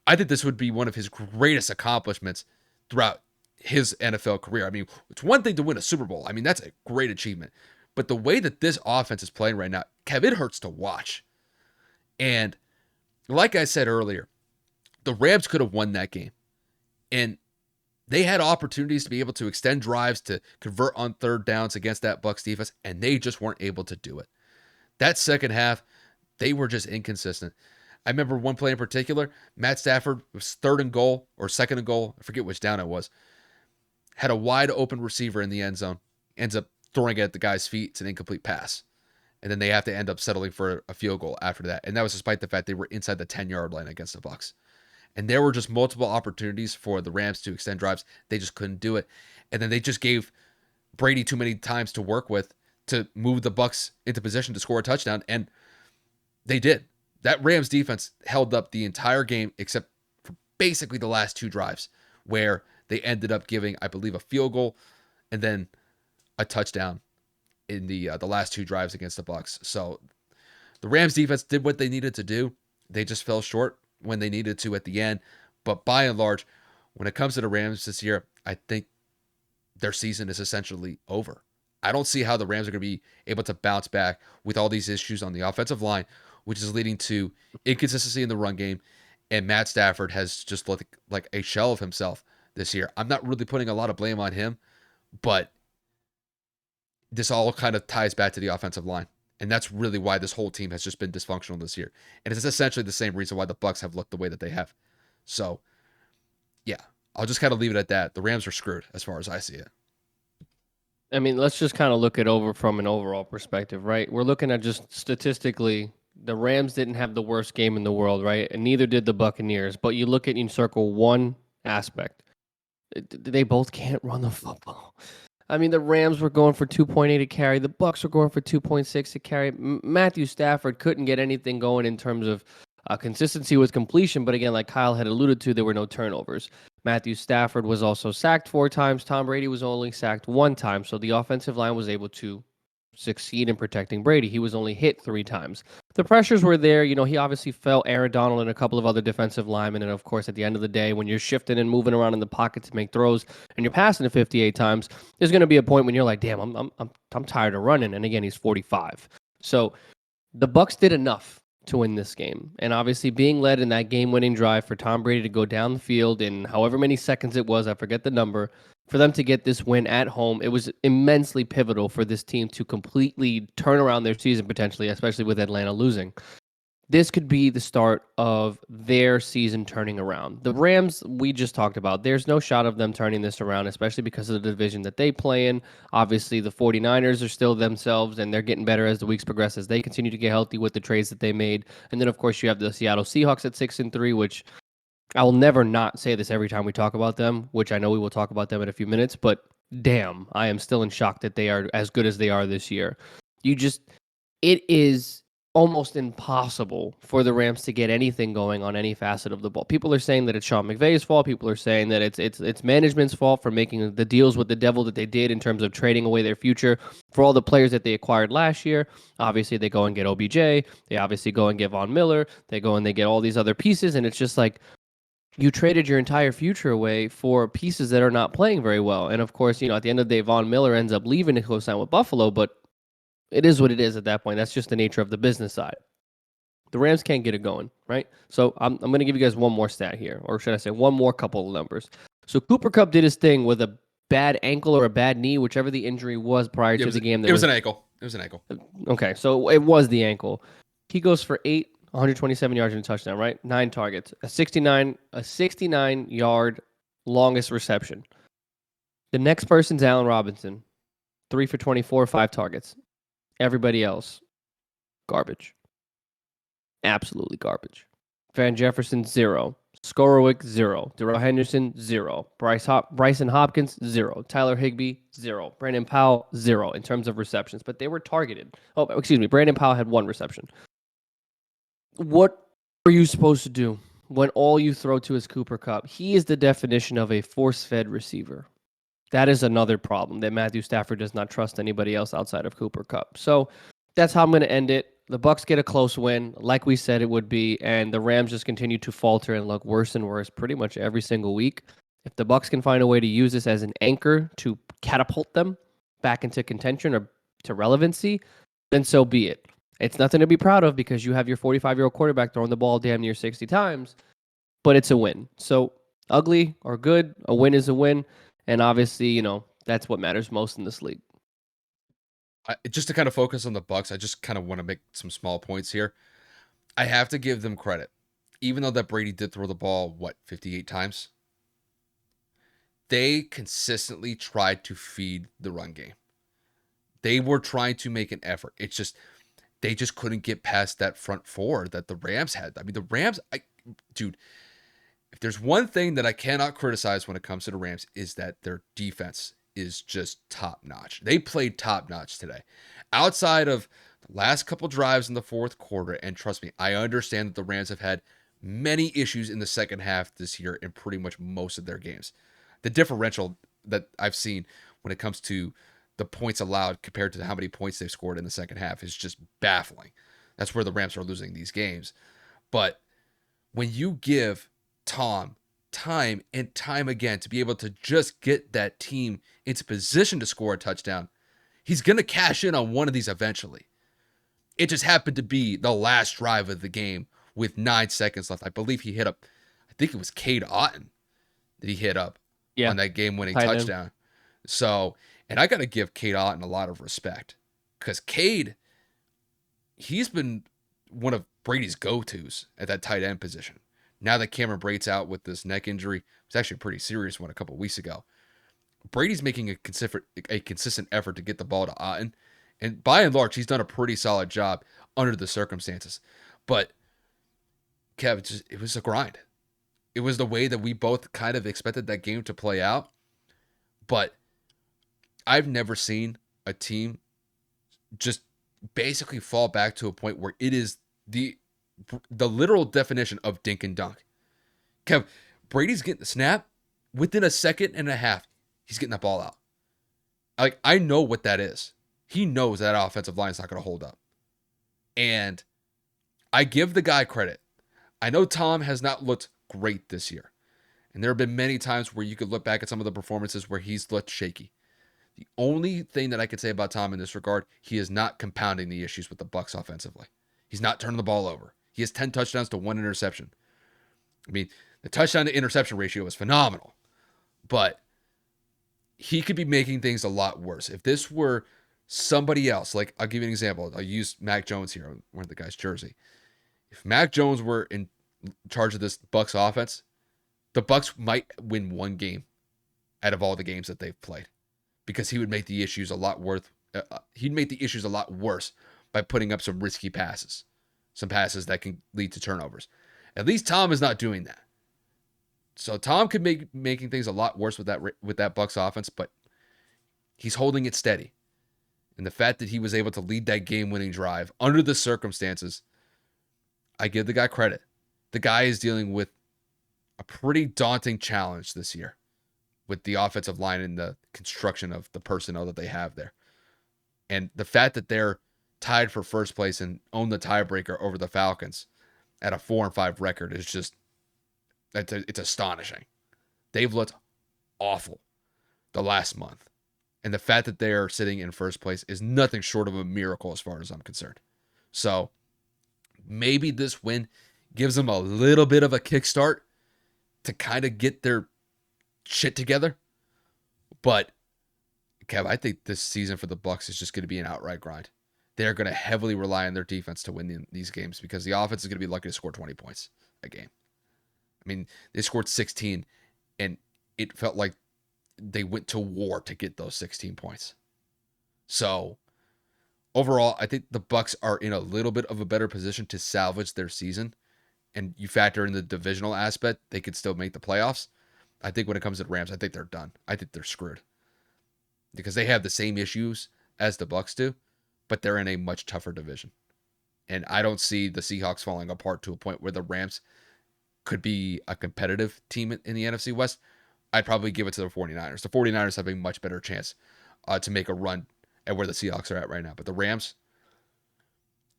I think this would be one of his greatest accomplishments throughout his NFL career. I mean, it's one thing to win a Super Bowl. I mean, that's a great achievement. But the way that this offense is playing right now, Kev, it hurts to watch. And like I said earlier, the Rams could have won that game. And they had opportunities to be able to extend drives, to convert on third downs against that Bucs defense, and they just weren't able to do it. That second half, they were just inconsistent. I remember one play in particular, Matt Stafford was third and goal or second and goal, I forget which down it was, had a wide open receiver in the end zone, ends up throwing it at the guy's feet. It's an incomplete pass. And then they have to end up settling for a field goal after that. And that was despite the fact they were inside the 10-yard line against the Bucs. And there were just multiple opportunities for the Rams to extend drives. They just couldn't do it. And then they just gave Brady too many times to work with to move the Bucs into position to score a touchdown. And they did. That Rams defense held up the entire game except for basically the last two drives where they ended up giving, I believe, a field goal and then a touchdown in the last two drives against the Bucs. So the Rams defense did what they needed to do. They just fell short when they needed to at the end. But by and large, when it comes to the Rams this year, I think their season is essentially over. I don't see how the Rams are going to be able to bounce back with all these issues on the offensive line, which is leading to inconsistency in the run game. And Matt Stafford has just looked like a shell of himself this year. I'm not really putting a lot of blame on him, but this all kind of ties back to the offensive line. And that's really why this whole team has just been dysfunctional this year. And it's essentially the same reason why the Bucs have looked the way that they have. So, yeah, I'll just kind of leave it at that. The Rams are screwed as far as I see it. I mean, let's just kind of look it over from an overall perspective, right? We're looking at just statistically, the Rams didn't have the worst game in the world, right? And neither did the Buccaneers. But you look at and circle one aspect. They both can't run the football. I mean, the Rams were going for 2.8 a carry. The Bucs were going for 2.6 a carry. Matthew Stafford couldn't get anything going in terms of consistency with completion. But again, like Kyle had alluded to, there were no turnovers. Matthew Stafford was also sacked 4 times. Tom Brady was only sacked 1 time. So the offensive line was able to succeed in protecting Brady. He was only hit 3 times. The pressures were there. You know, he obviously felt Aaron Donald and a couple of other defensive linemen. And of course, at the end of the day, when you're shifting and moving around in the pocket to make throws and you're passing it 58 times, there's going to be a point when you're like, damn, I'm tired of running. And again, he's 45. So the Bucs did enough to win this game. And obviously being led in that game-winning drive for Tom Brady to go down the field in however many seconds it was, I forget the number, for them to get this win at home, it was immensely pivotal for this team to completely turn around their season potentially, especially with Atlanta losing. This could be the start of their season turning around. The Rams, we just talked about, there's no shot of them turning this around, especially because of the division that they play in. Obviously, the 49ers are still themselves, and they're getting better as the weeks progress, as they continue to get healthy with the trades that they made. And then, of course, you have the Seattle Seahawks at 6-3, which I'll never not say this every time we talk about them, which I know we will talk about them in a few minutes, but damn, I am still in shock that they are as good as they are this year. It is almost impossible for the Rams to get anything going on any facet of the ball. People are saying that it's Sean McVay's fault. People are saying that it's management's fault for making the deals with the devil that they did in terms of trading away their future for all the players that they acquired last year. Obviously, they go and get OBJ. They obviously go and get Von Miller. They go and they get all these other pieces, and it's just like you traded your entire future away for pieces that are not playing very well. And of course, at the end of the day, Von Miller ends up leaving to go sign with Buffalo, but it is what it is at that point. That's just the nature of the business side. The Rams can't get it going, right? So I'm going to give you guys one more stat here, or should I say one more couple of numbers. So Cooper Kupp did his thing with a bad ankle or a bad knee, whichever the injury was prior to the game. It was an ankle. It was an ankle. Okay, so it was the ankle. He goes for 127 yards and a touchdown, right? 9 targets, a 69 yard longest reception. The next person's Allen Robinson, 3 for 24, 5 targets. Everybody else, garbage. Absolutely garbage. Van Jefferson, 0. Skorowick, 0. Darrell Henderson, 0. Bryson Hopkins, 0. Tyler Higbee, 0. Brandon Powell, 0 in terms of receptions, but they were targeted. Oh, excuse me. Brandon Powell had 1 reception. What are you supposed to do when all you throw to is Cooper Kupp? He is the definition of a force-fed receiver. That is another problem, that Matthew Stafford does not trust anybody else outside of Cooper Kupp. So that's how I'm going to end it. The Bucs get a close win, like we said it would be, and the Rams just continue to falter and look worse and worse pretty much every single week. If the Bucs can find a way to use this as an anchor to catapult them back into contention or to relevancy, then so be it. It's nothing to be proud of because you have your 45-year-old quarterback throwing the ball damn near 60 times, but it's a win. So ugly or good, a win is a win. And obviously, that's what matters most in this league. Just to kind of focus on the Bucs, I just kind of want to make some small points here. I have to give them credit. Even though that Brady did throw the ball, 58 times? They consistently tried to feed the run game. They were trying to make an effort. It's just, they just couldn't get past that front four that the Rams had. I mean, the Rams, dude, if there's one thing that I cannot criticize when it comes to the Rams is that their defense is just top-notch. They played top-notch today. Outside of the last couple drives in the fourth quarter, and trust me, I understand that the Rams have had many issues in the second half this year in pretty much most of their games. The differential that I've seen when it comes to the points allowed compared to how many points they've scored in the second half is just baffling. That's where the Rams are losing these games. But when you give Tom time and time again to be able to just get that team into position to score a touchdown, he's going to cash in on one of these eventually. It just happened to be the last drive of the game with 9 seconds left. I believe he hit up, I think it was Cade Otton that he hit up on that game-winning touchdown. So, and I got to give Cade Otton a lot of respect because Cade, he's been one of Brady's go-tos at that tight end position. Now that Cameron Brate's out with this neck injury, it was actually a pretty serious one a couple of weeks ago. Brady's making a consistent effort to get the ball to Otton. And by and large, he's done a pretty solid job under the circumstances. But, Kev, it was a grind. It was the way that we both kind of expected that game to play out. But I've never seen a team just basically fall back to a point where it is the literal definition of dink and dunk. Kev, Brady's getting the snap within a second and a half. He's getting that ball out. Like, I know what that is. He knows that offensive line is not going to hold up. And I give the guy credit. I know Tom has not looked great this year. And there have been many times where you could look back at some of the performances where he's looked shaky. The only thing that I could say about Tom in this regard, he is not compounding the issues with the Bucs offensively. He's not turning the ball over. He has 10 touchdowns to 1 interception. I mean, the touchdown to interception ratio is phenomenal. But he could be making things a lot worse. If this were somebody else, like I'll give you an example. I'll use Mac Jones here, one of the guy's jersey. If Mac Jones were in charge of this Bucs offense, the Bucs might win one game out of all the games that they've played because he would make the issues a lot worse. He'd make the issues a lot worse by putting up some risky passes, some passes that can lead to turnovers. At least Tom is not doing that. So Tom could make making things a lot worse with that Bucs offense, but he's holding it steady. And the fact that he was able to lead that game-winning drive under the circumstances, I give the guy credit. The guy is dealing with a pretty daunting challenge this year with the offensive line and the construction of the personnel that they have there. And the fact that they're tied for first place and own the tiebreaker over the Falcons at a 4-5 record is just, it's astonishing. They've looked awful the last month. And the fact that they are sitting in first place is nothing short of a miracle as far as I'm concerned. So maybe this win gives them a little bit of a kickstart to kind of get their shit together. But Kev, I think this season for the Bucs is just going to be an outright grind. They're going to heavily rely on their defense to win these games because the offense is going to be lucky to score 20 points a game. I mean, they scored 16, and it felt like they went to war to get those 16 points. So overall, I think the Bucs are in a little bit of a better position to salvage their season. And you factor in the divisional aspect, they could still make the playoffs. I think when it comes to the Rams, I think they're done. I think they're screwed because they have the same issues as the Bucs do, but they're in a much tougher division. And I don't see the Seahawks falling apart to a point where the Rams could be a competitive team in the NFC West. I'd probably give it to the 49ers. The 49ers have a much better chance to make a run at where the Seahawks are at right now. But the Rams,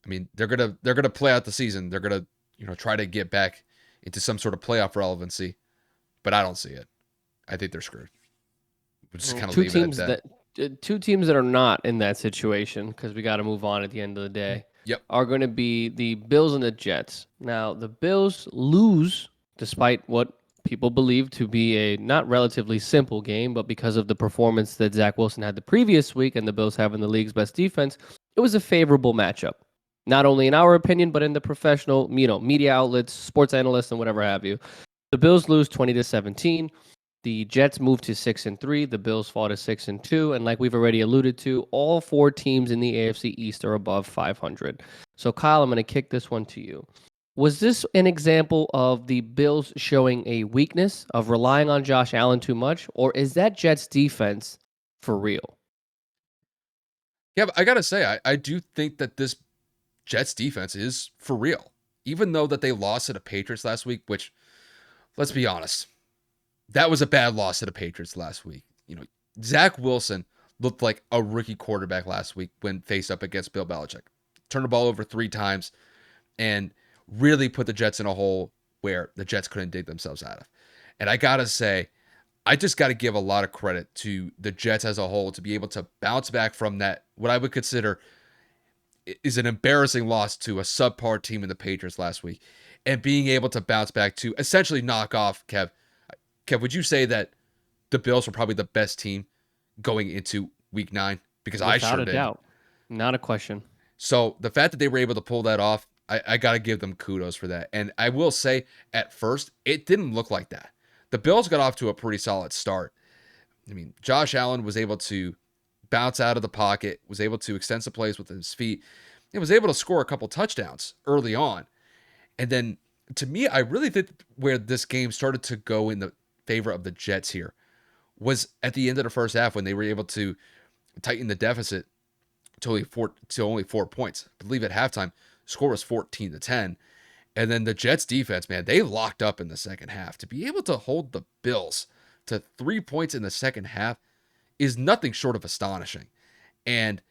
I mean, they're gonna play out the season. They're gonna try to get back into some sort of playoff relevancy, but I don't see it. I think they're screwed. We'll just kind of leave it at that. Two teams that are not in that situation, because we got to move on at the end of the day, Yep. are going to be the Bills and the Jets. Now, the Bills lose despite what people believe to be a not relatively simple game, but because of the performance that Zach Wilson had the previous week and the Bills having the league's best defense, it was a favorable matchup. Not only in our opinion, but in the professional, media outlets, sports analysts, and whatever have you. The Bills lose 20-17. The Jets move to 6-3. The Bills fall to 6-2. And like we've already alluded to, all four teams in the AFC East are above 500. So Kyle, I'm going to kick this one to you. Was this an example of the Bills showing a weakness of relying on Josh Allen too much, or is that Jets defense for real? Yeah, but I gotta say, I do think that this Jets defense is for real. Even though that they lost to the Patriots last week, which, let's be honest, that was a bad loss to the Patriots last week. Zach Wilson looked like a rookie quarterback last week when faced up against Bill Belichick. Turned the ball over 3 times and really put the Jets in a hole where the Jets couldn't dig themselves out of. And I got to say, I just got to give a lot of credit to the Jets as a whole to be able to bounce back from that, what I would consider is an embarrassing loss to a subpar team in the Patriots last week, and being able to bounce back to essentially knock off Kev. Kev, would you say that the Bills were probably the best team going into week 9? Because I sure did. Without a doubt. Not a question. So the fact that they were able to pull that off, I got to give them kudos for that. And I will say, at first, it didn't look like that. The Bills got off to a pretty solid start. I mean, Josh Allen was able to bounce out of the pocket, was able to extend some plays with his feet, and was able to score a couple touchdowns early on. And then, to me, I really think where this game started to go in the favor of the Jets here was at the end of the first half when they were able to tighten the deficit to only 4 points. I believe at halftime, the score was 14-10. And then the Jets defense, man, they locked up in the second half. To be able to hold the Bills to 3 points in the second half is nothing short of astonishing. And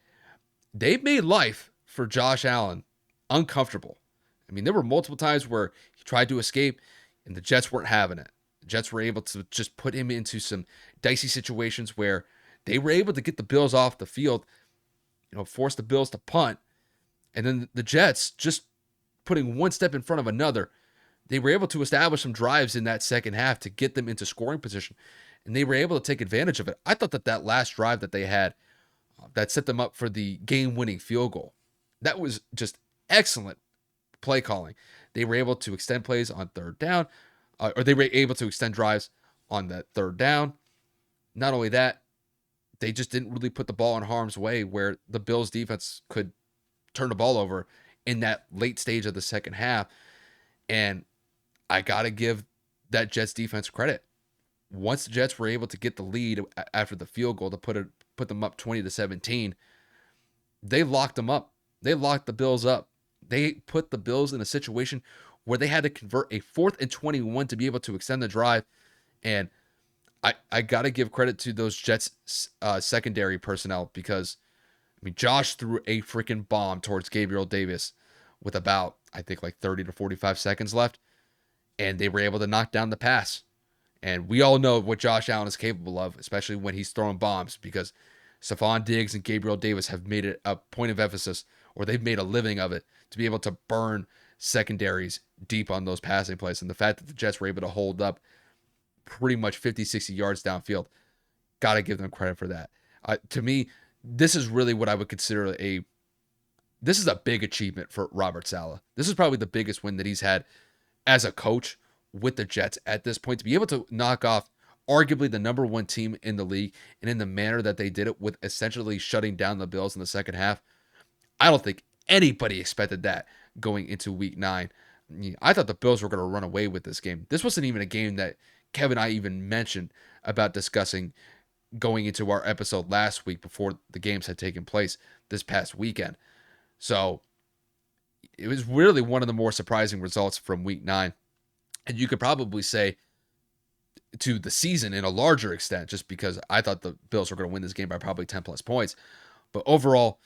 they've made life for Josh Allen uncomfortable. I mean, there were multiple times where he tried to escape and the Jets weren't having it. The Jets were able to just put him into some dicey situations where they were able to get the Bills off the field, force the Bills to punt. And then the Jets, just putting one step in front of another, they were able to establish some drives in that second half to get them into scoring position. And they were able to take advantage of it. I thought that last drive that they had that set them up for the game-winning field goal, that was just excellent play calling. They were able to extend plays on third down, or they were able to extend drives on that third down. Not only that, they just didn't really put the ball in harm's way where the Bills defense could turn the ball over in that late stage of the second half. And I got to give that Jets defense credit. Once the Jets were able to get the lead after the field goal to put them up 20-17, they locked them up. They locked the Bills up. They put the Bills in a situation where they had to convert a 4th and 21 to be able to extend the drive. And I got to give credit to those Jets secondary personnel because, I mean, Josh threw a freaking bomb towards Gabriel Davis with about, I think, like 30 to 45 seconds left. And they were able to knock down the pass. And we all know what Josh Allen is capable of, especially when he's throwing bombs, because Stephon Diggs and Gabriel Davis have made it a point of emphasis, or they've made a living of it, to be able to burn secondaries deep on those passing plays. And the fact that the Jets were able to hold up pretty much 50, 60 yards downfield, got to give them credit for that. To me, this is really what I would consider this is a big achievement for Robert Saleh. This is probably the biggest win that he's had as a coach with the Jets at this point, to be able to knock off arguably the number 1 team in the league, and in the manner that they did it, with essentially shutting down the Bills in the second half. I don't think anybody expected that going into week 9. I thought the Bills were going to run away with this game. This wasn't even a game that Kevin and I even mentioned about discussing going into our episode last week before the games had taken place this past weekend. So it was really one of the more surprising results from week 9. And you could probably say to the season in a larger extent, just because I thought the Bills were going to win this game by probably 10 plus points. But overall,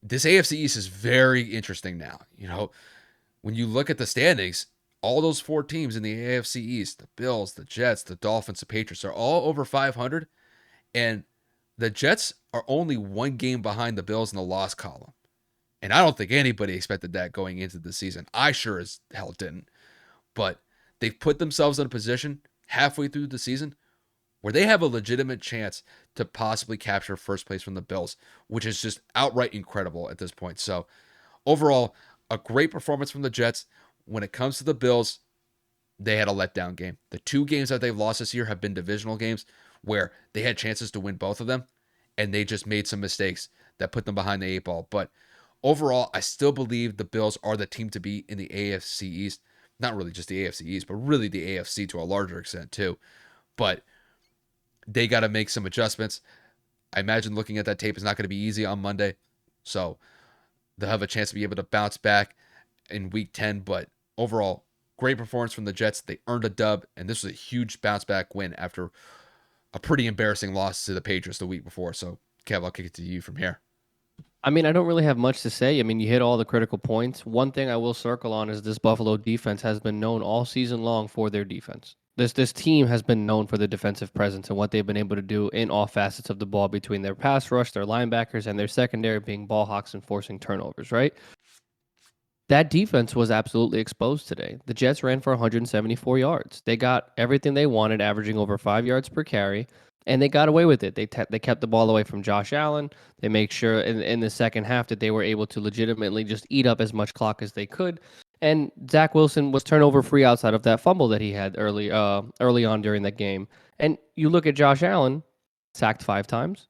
this AFC East is very interesting now. You know, when you look at the standings, all those 4 teams in the AFC East, the Bills, the Jets, the Dolphins, the Patriots, are all over 500. And the Jets are only 1 game behind the Bills in the loss column. And I don't think anybody expected that going into the season. I sure as hell didn't. But they've put themselves in a position halfway through the season where they have a legitimate chance to possibly capture first place from the Bills, which is just outright incredible at this point. So overall, a great performance from the Jets. When it comes to the Bills, they had a letdown game. The 2 games that they've lost this year have been divisional games where they had chances to win both of them, and they just made some mistakes that put them behind the 8 ball. But overall, I still believe the Bills are the team to beat in the AFC East. Not really just the AFC East, but really the AFC to a larger extent too. But they got to make some adjustments. I imagine looking at that tape is not going to be easy on Monday. So they'll have a chance to be able to bounce back in week 10. But overall, great performance from the Jets. They earned a dub, and this was a huge bounce back win after a pretty embarrassing loss to the Patriots the week before. So, Kev, I'll kick it to you from here. I mean, I don't really have much to say. I mean, you hit all the critical points. One thing I will circle on is this Buffalo defense has been known all season long for their defense. This team has been known for the defensive presence and what they've been able to do in all facets of the ball, between their pass rush, their linebackers, and their secondary being ball hawks and forcing turnovers, right? That defense was absolutely exposed today. The Jets ran for 174 yards. They got everything they wanted, averaging over 5 yards per carry. And they got away with it. They kept the ball away from Josh Allen. They make sure in the second half that they were able to legitimately just eat up as much clock as they could. And Zach Wilson was turnover free outside of that fumble that he had early on during that game. And you look at Josh Allen, sacked 5 times,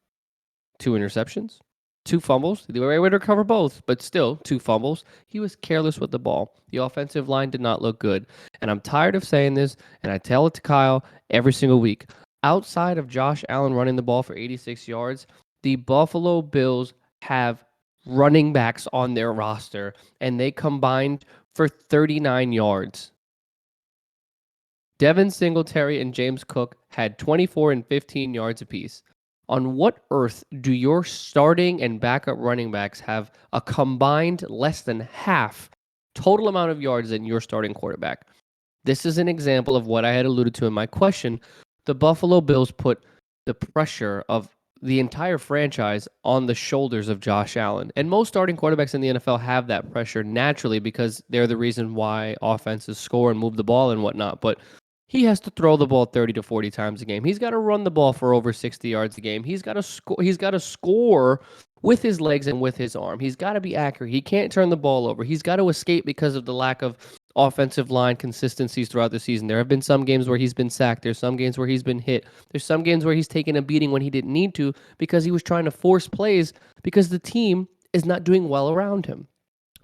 2 interceptions, 2 fumbles. They were able to recover both, but still 2 fumbles. He was careless with the ball. The offensive line did not look good. And I'm tired of saying this, and I tell it to Kyle every single week. Outside of Josh Allen running the ball for 86 yards, the Buffalo Bills have running backs on their roster, and they combined for 39 yards. Devin Singletary and James Cook had 24 and 15 yards apiece. On what earth do your starting and backup running backs have a combined less than half total amount of yards than your starting quarterback? This is an example of what I had alluded to in my question. The Buffalo Bills put the pressure of the entire franchise on the shoulders of Josh Allen. And most starting quarterbacks in the NFL have that pressure naturally because they're the reason why offenses score and move the ball and whatnot. But he has to throw the ball 30 to 40 times a game. He's got to run the ball for over 60 yards a game. He's got to score with his legs and with his arm. He's got to be accurate. He can't turn the ball over. He's got to escape because of the lack of offensive line consistencies throughout the season. There have been some games where he's been sacked. There's some games where he's been hit. There's some games where he's taken a beating when he didn't need to because he was trying to force plays because the team is not doing well around him.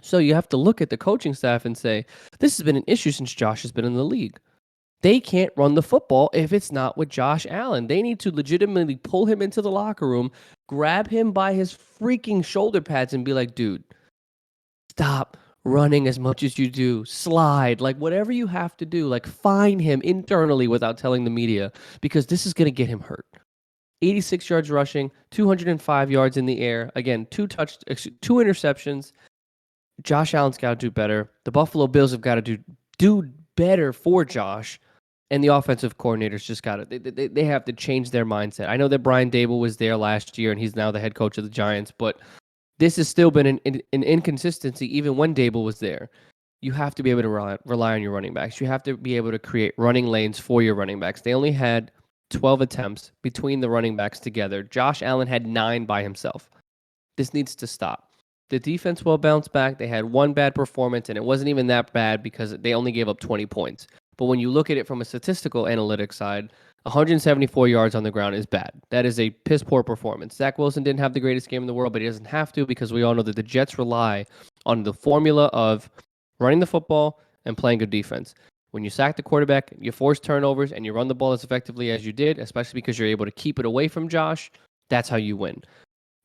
So you have to look at the coaching staff and say, this has been an issue since Josh has been in the league. They can't run the football if it's not with Josh Allen. They need to legitimately pull him into the locker room, grab him by his freaking shoulder pads and be like, dude, stop running as much as you do. Slide, like whatever you have to do, like find him internally without telling the media because this is going to get him hurt. 86 yards rushing, 205 yards in the air. Again, two interceptions. Josh Allen's got to do better. The Buffalo Bills have got to do better for Josh. And the offensive coordinators just got to they have to change their mindset. I know that Brian Daboll was there last year and he's now the head coach of the Giants, but this has still been an inconsistency even when Daboll was there. You have to be able to rely on your running backs. You have to be able to create running lanes for your running backs. They only had 12 attempts between the running backs together. Josh Allen had 9 by himself. This needs to stop. The defense will bounce back. They had one bad performance, and it wasn't even that bad because they only gave up 20 points. But when you look at it from a statistical analytics side, 174 yards on the ground is bad. That is a piss poor performance. Zach Wilson didn't have the greatest game in the world, but he doesn't have to because we all know that the Jets rely on the formula of running the football and playing good defense. When you sack the quarterback, you force turnovers, and you run the ball as effectively as you did, especially because you're able to keep it away from Josh, that's how you win.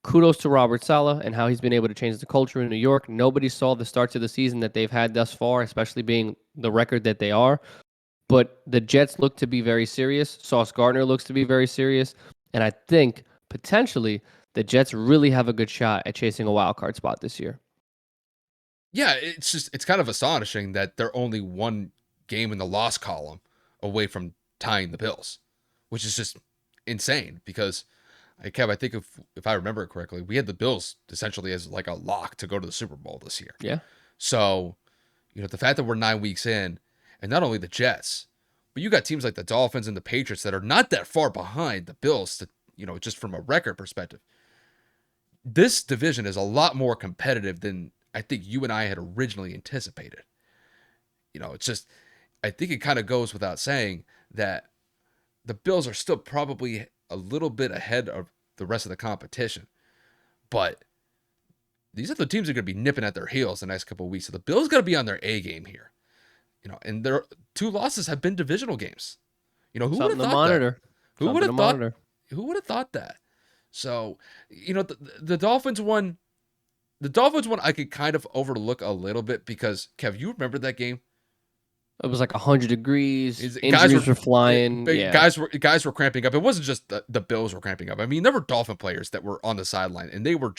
Kudos to Robert Saleh and how he's been able to change the culture in New York. Nobody saw the starts of the season that they've had thus far, especially being the record that they are. But the Jets look to be very serious. Sauce Gardner looks to be very serious. And I think potentially the Jets really have a good shot at chasing a wild card spot this year. Yeah, it's kind of astonishing that they're only one game in the loss column away from tying the Bills, which is just insane because Kev, I think if I remember it correctly, we had the Bills essentially as like a lock to go to the Super Bowl this year. Yeah. So, the fact that we're 9 weeks in, and not only the Jets, but you got teams like the Dolphins and the Patriots that are not that far behind the Bills to, just from a record perspective. This division is a lot more competitive than I think you and I had originally anticipated. It's just, I think it kind of goes without saying that the Bills are still probably a little bit ahead of the rest of the competition. But these other teams are going to be nipping at their heels the next couple of weeks. So the Bills got to be on their A game here. And their 2 losses have been divisional games. Who would have thought that? Who would have thought? Who would have thought that? So, the Dolphins one, I could kind of overlook a little bit because Kev, you remember that game? It was like 100 degrees. Injuries were flying. Guys were cramping up. It wasn't just the Bills were cramping up. I mean, there were Dolphin players that were on the sideline, and they were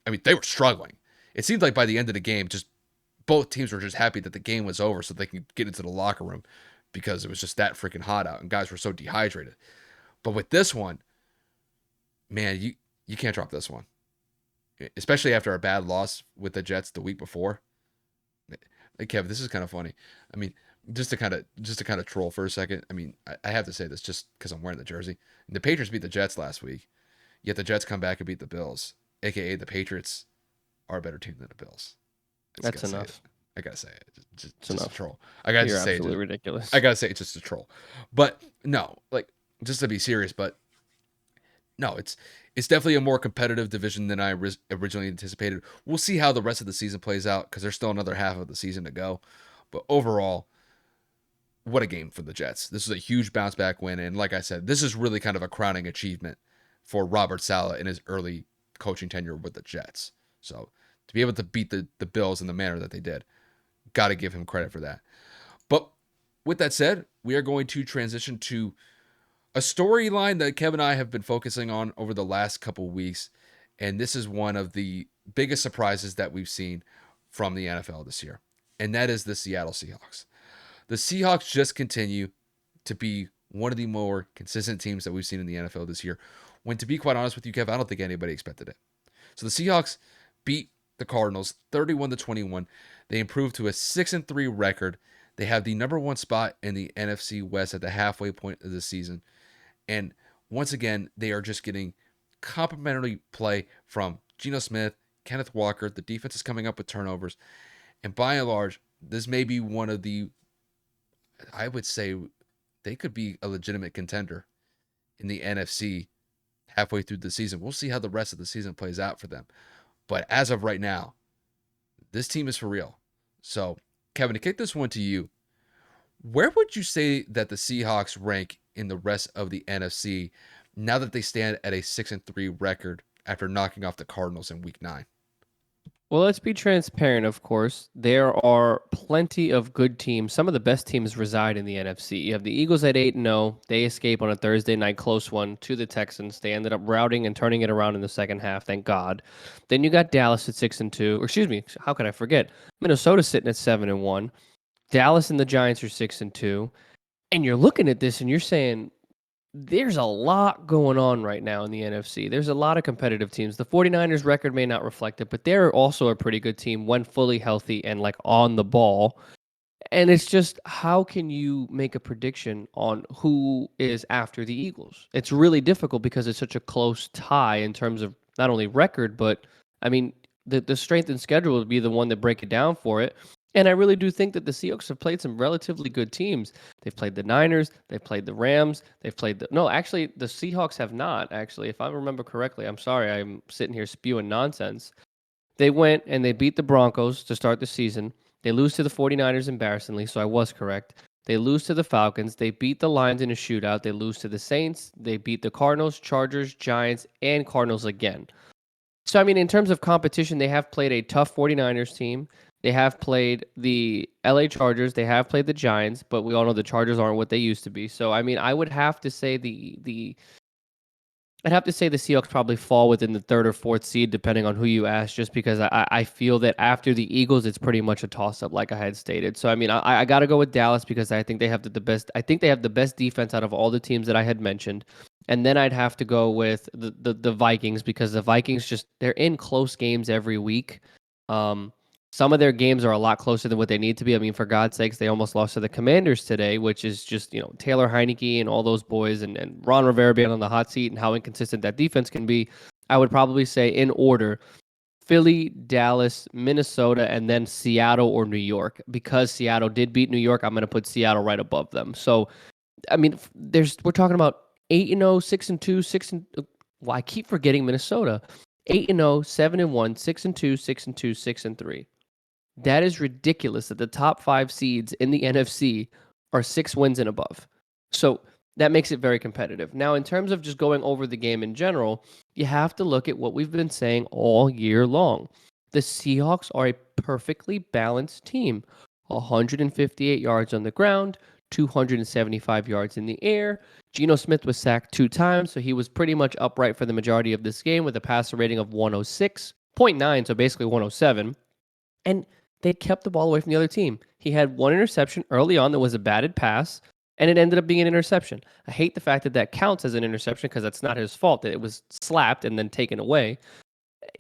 they were struggling. It seemed like by the end of the game, just both teams were just happy that the game was over so they could get into the locker room because it was just that freaking hot out, and guys were so dehydrated. But with this one, man, you can't drop this one, especially after a bad loss with the Jets the week before. Hey, Kev, this is kind of funny. I mean, just to kind of troll for a second. I mean, I have to say this just because I'm wearing the jersey. The Patriots beat the Jets last week, yet the Jets come back and beat the Bills, aka the Patriots are a better team than the Bills. That's enough. I gotta say it. Just enough. a troll. I gotta You're say absolutely ridiculous. I gotta say it's just a troll. But no, like just to be serious, but no, it's definitely a more competitive division than I originally anticipated. We'll see how the rest of the season plays out because there's still another half of the season to go. But overall, what a game for the Jets. This is a huge bounce back win. And like I said, this is really kind of a crowning achievement for Robert Saleh in his early coaching tenure with the Jets. So to be able to beat the Bills in the manner that they did, got to give him credit for that. But with that said, we are going to transition to a storyline that Kevin and I have been focusing on over the last couple weeks, and this is one of the biggest surprises that we've seen from the NFL this year, and that is the Seattle Seahawks. The Seahawks just continue to be one of the more consistent teams that we've seen in the NFL this year, when to be quite honest with you, Kev, I don't think anybody expected it. So the Seahawks beat the Cardinals 31-21. They improved to a 6-3 record. They have the number 1 spot in the NFC West at the halfway point of the season. And once again, they are just getting complimentary play from Geno Smith, Kenneth Walker. The defense is coming up with turnovers. And by and large, this may be one of the, I would say, they could be a legitimate contender in the NFC halfway through the season. We'll see how the rest of the season plays out for them. But as of right now, this team is for real. So, Kevin, to kick this one to you, where would you say that the Seahawks rank in the rest of the NFC now that they stand at a 6-3 record after knocking off the Cardinals in Week 9? Well, let's be transparent, of course. There are plenty of good teams. Some of the best teams reside in the NFC. You have the Eagles at 8-0. They escape on a Thursday night close one to the Texans. They ended up routing and turning it around in the second half, thank God. Then you got Dallas at 6-2. Or excuse me, how could I forget? Minnesota sitting at 7-1. Dallas and the Giants are 6-2. And you're looking at this and you're saying, there's a lot going on right now in the NFC. There's a lot of competitive teams. The 49ers record may not reflect it, but they're also a pretty good team when fully healthy and like on the ball. And it's just, how can you make a prediction on who is after the Eagles? It's really difficult because it's such a close tie in terms of not only record, but I mean, the strength and schedule would be the one that break it down for it. And I really do think that the Seahawks have played some relatively good teams. They've played the Niners, they've played the Rams, they've played the no, actually the Seahawks have not, actually, if I remember correctly. I'm sorry, I'm sitting here spewing nonsense. They went and they beat the Broncos to start the season. They lose to the 49ers embarrassingly, so I was correct. They lose to the Falcons. They beat the Lions in a shootout. They lose to the Saints. They beat the Cardinals, Chargers, Giants, and Cardinals again. So, I mean, in terms of competition, they have played a tough 49ers team. They have played the LA Chargers. They have played the Giants, but we all know the Chargers aren't what they used to be. So, I mean, I would have to say I'd have to say the Seahawks probably fall within the third or fourth seed, depending on who you ask, just because I feel that after the Eagles, it's pretty much a toss-up, like I had stated. So, I mean, I got to go with Dallas because I think they have the best. I think they have the best defense out of all the teams that I had mentioned. And then I'd have to go with the Vikings because the Vikings they're in close games every week. Some of their games are a lot closer than what they need to be. I mean, for God's sakes, they almost lost to the Commanders today, which is just, Taylor Heineke and all those boys and Ron Rivera being on the hot seat and how inconsistent that defense can be. I would probably say in order, Philly, Dallas, Minnesota, and then Seattle or New York. Because Seattle did beat New York, I'm going to put Seattle right above them. So, I mean, we're talking about 8-0, 6-2, well, I keep forgetting Minnesota. 8-0, 7-1, 6-2, 6-2, 6-3. That is ridiculous that the top 5 seeds in the NFC are 6 wins and above. So that makes it very competitive. Now, in terms of just going over the game in general, you have to look at what we've been saying all year long. The Seahawks are a perfectly balanced team. 158 yards on the ground, 275 yards in the air. Geno Smith was sacked 2 times, so he was pretty much upright for the majority of this game with a passer rating of 106.9, so basically 107. And they kept the ball away from the other team. He had 1 interception early on that was a batted pass, and it ended up being an interception. I hate the fact that that counts as an interception because that's not his fault that it was slapped and then taken away.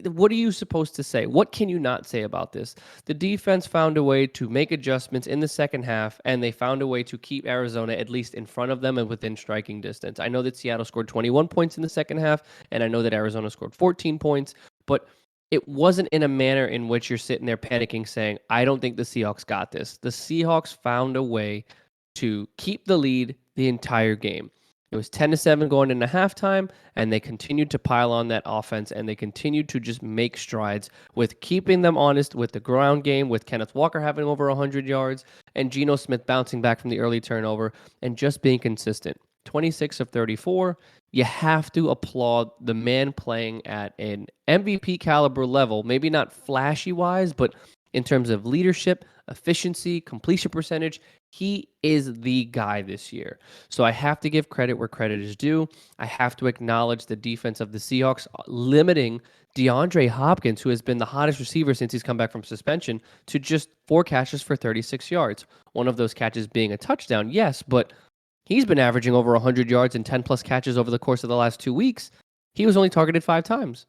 What are you supposed to say? What can you not say about this? The defense found a way to make adjustments in the second half, and they found a way to keep Arizona at least in front of them and within striking distance. I know that Seattle scored 21 points in the second half, and I know that Arizona scored 14 points, but it wasn't in a manner in which you're sitting there panicking saying, I don't think the Seahawks got this. The Seahawks found a way to keep the lead the entire game. It was 10-7 going into halftime, and they continued to pile on that offense, and they continued to just make strides with keeping them honest with the ground game, with Kenneth Walker having over 100 yards, and Geno Smith bouncing back from the early turnover, and just being consistent. 26 of 34. You have to applaud the man playing at an MVP caliber level, maybe not flashy-wise, but in terms of leadership, efficiency, completion percentage, he is the guy this year. So I have to give credit where credit is due. I have to acknowledge the defense of the Seahawks limiting DeAndre Hopkins, who has been the hottest receiver since he's come back from suspension, to just 4 catches for 36 yards. One of those catches being a touchdown, yes, but he's been averaging over 100 yards and 10-plus catches over the course of the last 2 weeks. He was only targeted 5 times.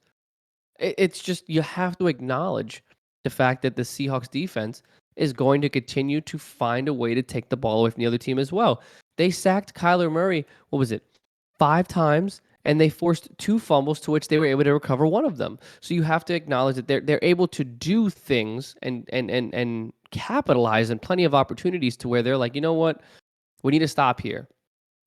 It's just, you have to acknowledge the fact that the Seahawks defense is going to continue to find a way to take the ball away from the other team as well. They sacked Kyler Murray, 5 times, and they forced 2 fumbles to which they were able to recover 1 of them. So you have to acknowledge that they're able to do things and capitalize on plenty of opportunities to where they're like, you know what, we need to stop here.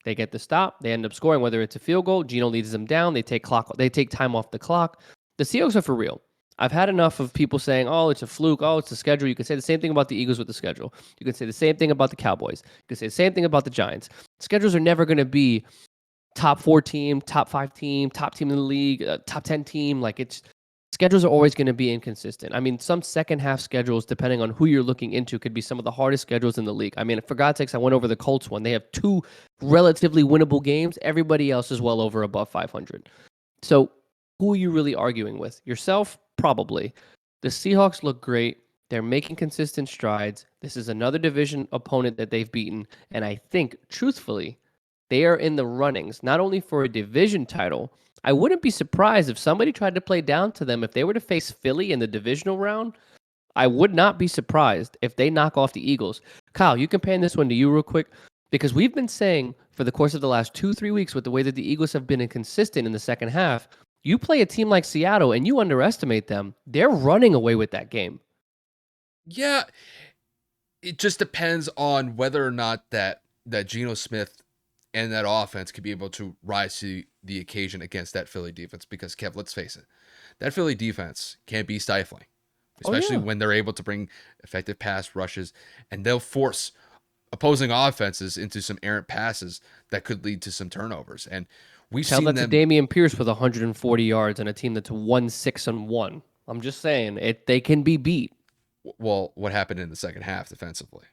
They get the stop, they end up scoring, whether it's a field goal, Geno leads them down, they take time off the clock. The Seahawks are for real. I've had enough of people saying, oh, it's a fluke, oh, it's the schedule. You can say the same thing about the Eagles with the schedule. You can say the same thing about the Cowboys. You can say the same thing about the Giants. Schedules are never going to be top 4 team, top 5 team, top team in the league, top 10 team. Like it's schedules are always going to be inconsistent. I mean, some second half schedules, depending on who you're looking into, could be some of the hardest schedules in the league. I mean, for God's sakes, I went over the Colts one. They have 2 relatively winnable games. Everybody else is well over above 500. So who are you really arguing with? Yourself? Probably. The Seahawks look great. They're making consistent strides. This is another division opponent that they've beaten. And I think, truthfully, they are in the runnings, not only for a division title. I wouldn't be surprised if somebody tried to play down to them if they were to face Philly in the divisional round. I would not be surprised if they knock off the Eagles. Kyle, you can pan this one to you real quick because we've been saying for the course of the last 2-3 weeks with the way that the Eagles have been inconsistent in the second half, you play a team like Seattle and you underestimate them. They're running away with that game. Yeah, it just depends on whether or not that Geno Smith and that offense could be able to rise to the occasion against that Philly defense. Because Kev, let's face it, that Philly defense can be stifling, Oh especially yeah. when they're able to bring effective pass rushes, and they'll force opposing offenses into some errant passes that could lead to some turnovers. And we've Tell seen that to them. Damian Pierce with 140 yards and a team that's 1-6-1. I'm just saying they can be beat. Well, what happened in the second half defensively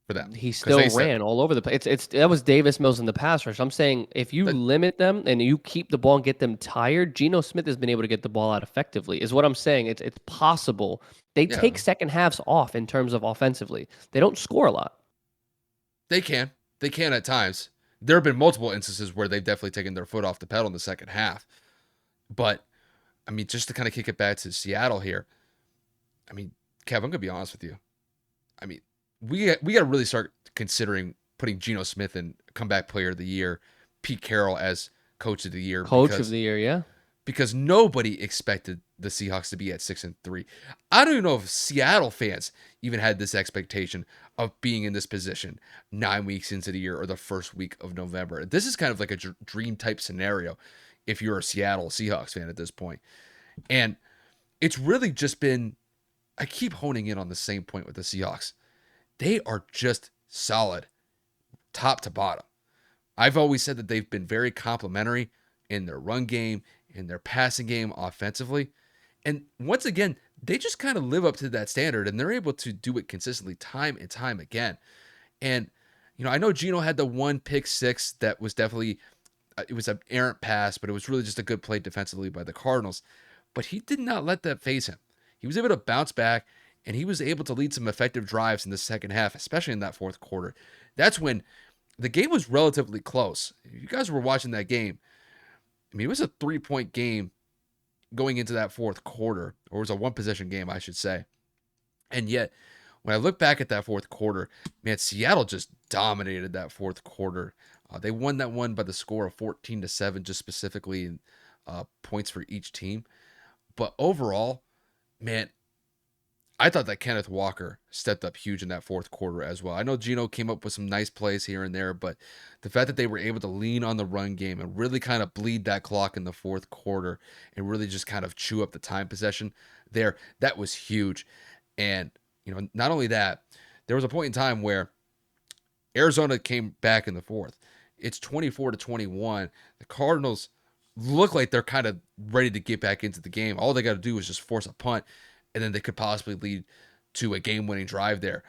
for them? He Because still they said, ran all over the place. It's that was Davis Mills in the pass rush. I'm saying if you that, limit them and you keep the ball and get them tired, Geno Smith has been able to get the ball out effectively. Is what I'm saying. It's possible. They yeah, take second halves off in terms of offensively. They don't score a lot. they can. They can at times. There have been multiple instances where they've definitely taken their foot off the pedal in the second half. But, I mean, just to kind of kick it back to Seattle here, I mean, Kev, I'm going to be honest with you. I mean, we got to really start considering putting Geno Smith in comeback player of the year, Pete Carroll as coach of the year, Coach of the year, yeah. because nobody expected the Seahawks to be at 6-3. I don't even know if Seattle fans even had this expectation of being in this position 9 weeks into the year or the first week of November. This is kind of like a dream type scenario if you're a Seattle Seahawks fan at this point. And it's really just been, I keep honing in on the same point with the Seahawks. They are just solid top to bottom. I've always said that they've been very complimentary in their run game, in their passing game offensively. And once again, they just kind of live up to that standard and they're able to do it consistently time and time again. And, I know Geno had the one pick six that was definitely, it was an errant pass, but it was really just a good play defensively by the Cardinals. But he did not let that phase him. He was able to bounce back and he was able to lead some effective drives in the second half, especially in that fourth quarter. That's when the game was relatively close. If you guys were watching that game, I mean, it was a 3-point game going into that fourth quarter, or it was a one possession game, I should say. And yet, when I look back at that fourth quarter, man, Seattle just dominated that fourth quarter. They won that one by the score of 14-7, just specifically in points for each team. But overall, man, I thought that Kenneth Walker stepped up huge in that fourth quarter as well. I know Geno came up with some nice plays here and there, but the fact that they were able to lean on the run game and really kind of bleed that clock in the fourth quarter and really just kind of chew up the time possession there, that was huge. And, not only that, there was a point in time where Arizona came back in the fourth. It's 24-21. The Cardinals look like they're kind of ready to get back into the game. All they got to do is just force a punt, and then they could possibly lead to a game-winning drive there.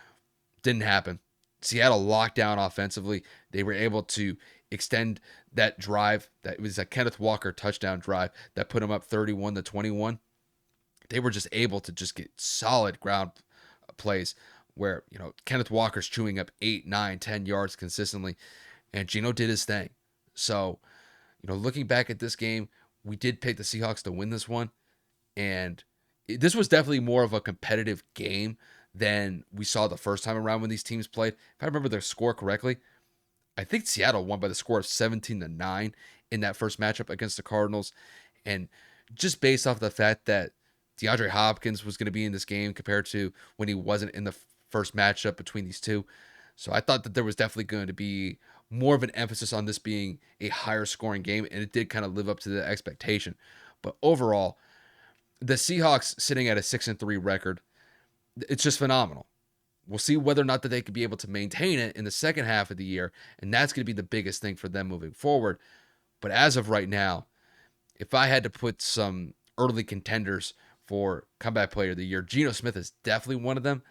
Didn't happen. Seattle locked down offensively. They were able to extend that drive. That was a Kenneth Walker touchdown drive that put them up 31-21. They were just able to just get solid ground plays where, Kenneth Walker's chewing up 8, 9, 10 yards consistently, and Geno did his thing. So, looking back at this game, we did pick the Seahawks to win this one, and this was definitely more of a competitive game than we saw the first time around when these teams played. If I remember their score correctly, I think Seattle won by the score of 17-9 in that first matchup against the Cardinals. And just based off the fact that DeAndre Hopkins was going to be in this game compared to when he wasn't in the first matchup between these two. So I thought that there was definitely going to be more of an emphasis on this being a higher scoring game, and it did kind of live up to the expectation. But overall, the Seahawks sitting at a 6-3 record, it's just phenomenal. We'll see whether or not that they could be able to maintain it in the second half of the year, and that's going to be the biggest thing for them moving forward. But as of right now, if I had to put some early contenders for comeback player of the year, Geno Smith is definitely one of them.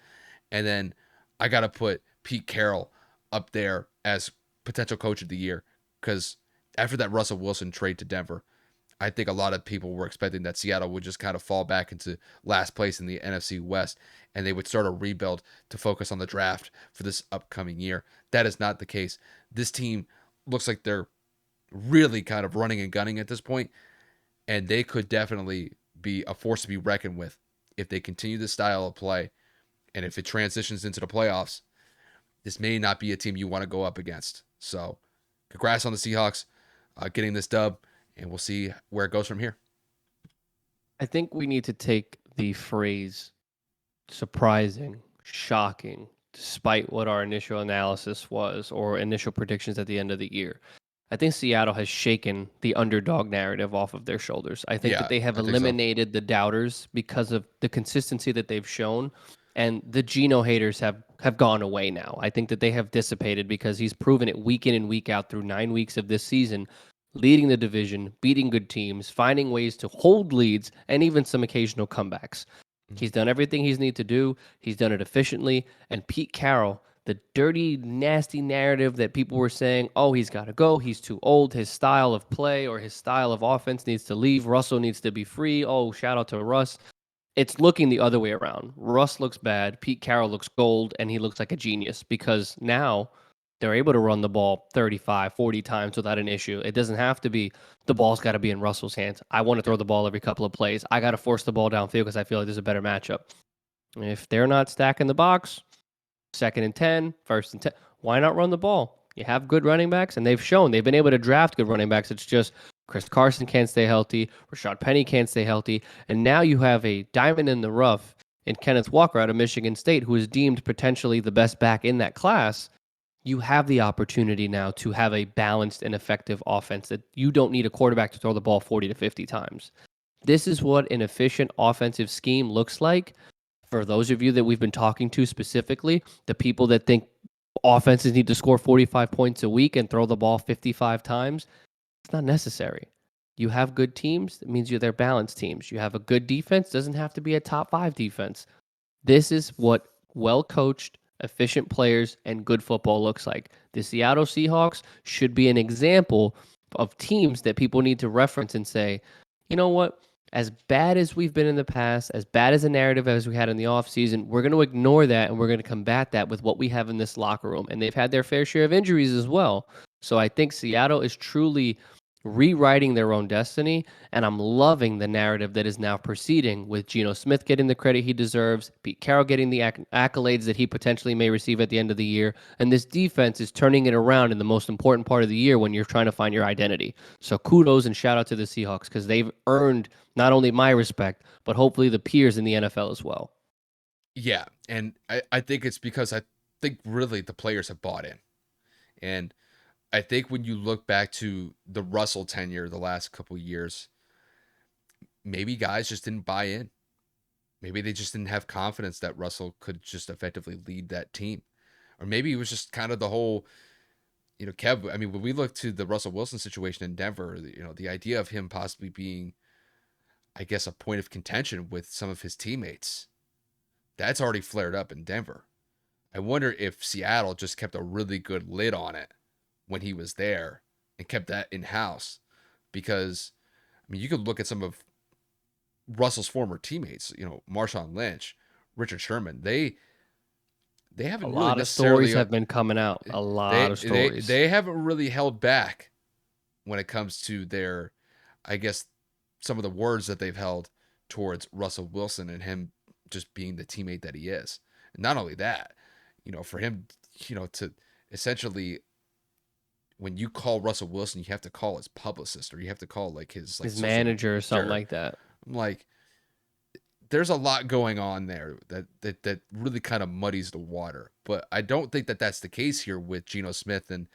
And then I got to put Pete Carroll up there as potential coach of the year because after that Russell Wilson trade to Denver, I think a lot of people were expecting that Seattle would just kind of fall back into last place in the NFC West and they would start a rebuild to focus on the draft for this upcoming year. That is not the case. This team looks like they're really kind of running and gunning at this point, and they could definitely be a force to be reckoned with if they continue this style of play. And if it transitions into the playoffs, this may not be a team you want to go up against. So, congrats on the Seahawks getting this dub, and we'll see where it goes from here. I think we need to take the phrase surprising, shocking, despite what our initial analysis was or initial predictions at the end of the year. I think Seattle has shaken the underdog narrative off of their shoulders. I think Yeah, that they have I think so. eliminated the doubters because of the consistency that they've shown, and the Geno haters have gone away now. I think that they have dissipated because he's proven it week in and week out through 9 weeks of this season, leading the division, beating good teams, finding ways to hold leads, and even some occasional comebacks. He's done everything he's need to do. He's done it efficiently. And Pete Carroll, the dirty, nasty narrative that people were saying, oh, he's got to go. He's too old. His style of play or his style of offense needs to leave. Russell needs to be free. Oh, shout out to Russ. It's looking the other way around. Russ looks bad. Pete Carroll looks gold, and he looks like a genius because now they're able to run the ball 35, 40 times without an issue. It doesn't have to be the ball's got to be in Russell's hands. I want to throw the ball every couple of plays. I got to force the ball downfield because I feel like there's a better matchup. If they're not stacking the box, 2nd and 10, 1st and 10, why not run the ball? You have good running backs, and they've shown they've been able to draft good running backs. It's just Chris Carson can't stay healthy, Rashad Penny can't stay healthy, and now you have a diamond in the rough in Kenneth Walker out of Michigan State, who is deemed potentially the best back in that class. You have the opportunity now to have a balanced and effective offense that you don't need a quarterback to throw the ball 40 to 50 times. This is what an efficient offensive scheme looks like. For those of you that we've been talking to specifically, the people that think offenses need to score 45 points a week and throw the ball 55 times, it's not necessary. You have good teams, that means they're balanced teams. You have a good defense, doesn't have to be a top 5 defense. This is what well coached, efficient players and good football looks like. The Seattle Seahawks should be an example of teams that people need to reference and say, you know what? As bad as we've been in the past, as bad as a narrative as we had in the offseason, we're going to ignore that and we're going to combat that with what we have in this locker room. And they've had their fair share of injuries as well. So I think Seattle is truly rewriting their own destiny. And I'm loving the narrative that is now proceeding with Geno Smith getting the credit he deserves, Pete Carroll getting the accolades that he potentially may receive at the end of the year. And this defense is turning it around in the most important part of the year when you're trying to find your identity. So kudos and shout out to the Seahawks because they've earned not only my respect, but hopefully the peers in the NFL as well. Yeah, and I think it's because I think really the players have bought in. And I think when you look back to the Russell tenure the last couple years, maybe guys just didn't buy in. Maybe they just didn't have confidence that Russell could just effectively lead that team. Or maybe it was just kind of the whole, Kev, I mean, when we look to the Russell Wilson situation in Denver, the idea of him possibly being, I guess, a point of contention with some of his teammates, that's already flared up in Denver. I wonder if Seattle just kept a really good lid on it when he was there and kept that in house. Because, I mean, you could look at some of Russell's former teammates, Marshawn Lynch, Richard Sherman. They A haven't really lot of stories necessarily have been coming out. A lot they of they stories. they haven't really held back when it comes to their, I guess, some of the words that they've held towards Russell Wilson and him just being the teammate that he is. And not only that, for him, to essentially when you call Russell Wilson, you have to call his publicist or you have to call like his like His social manager or something manager. like that. I'm like, there's a lot going on there that really kind of muddies the water. But I don't think that that's the case here with Geno Smith and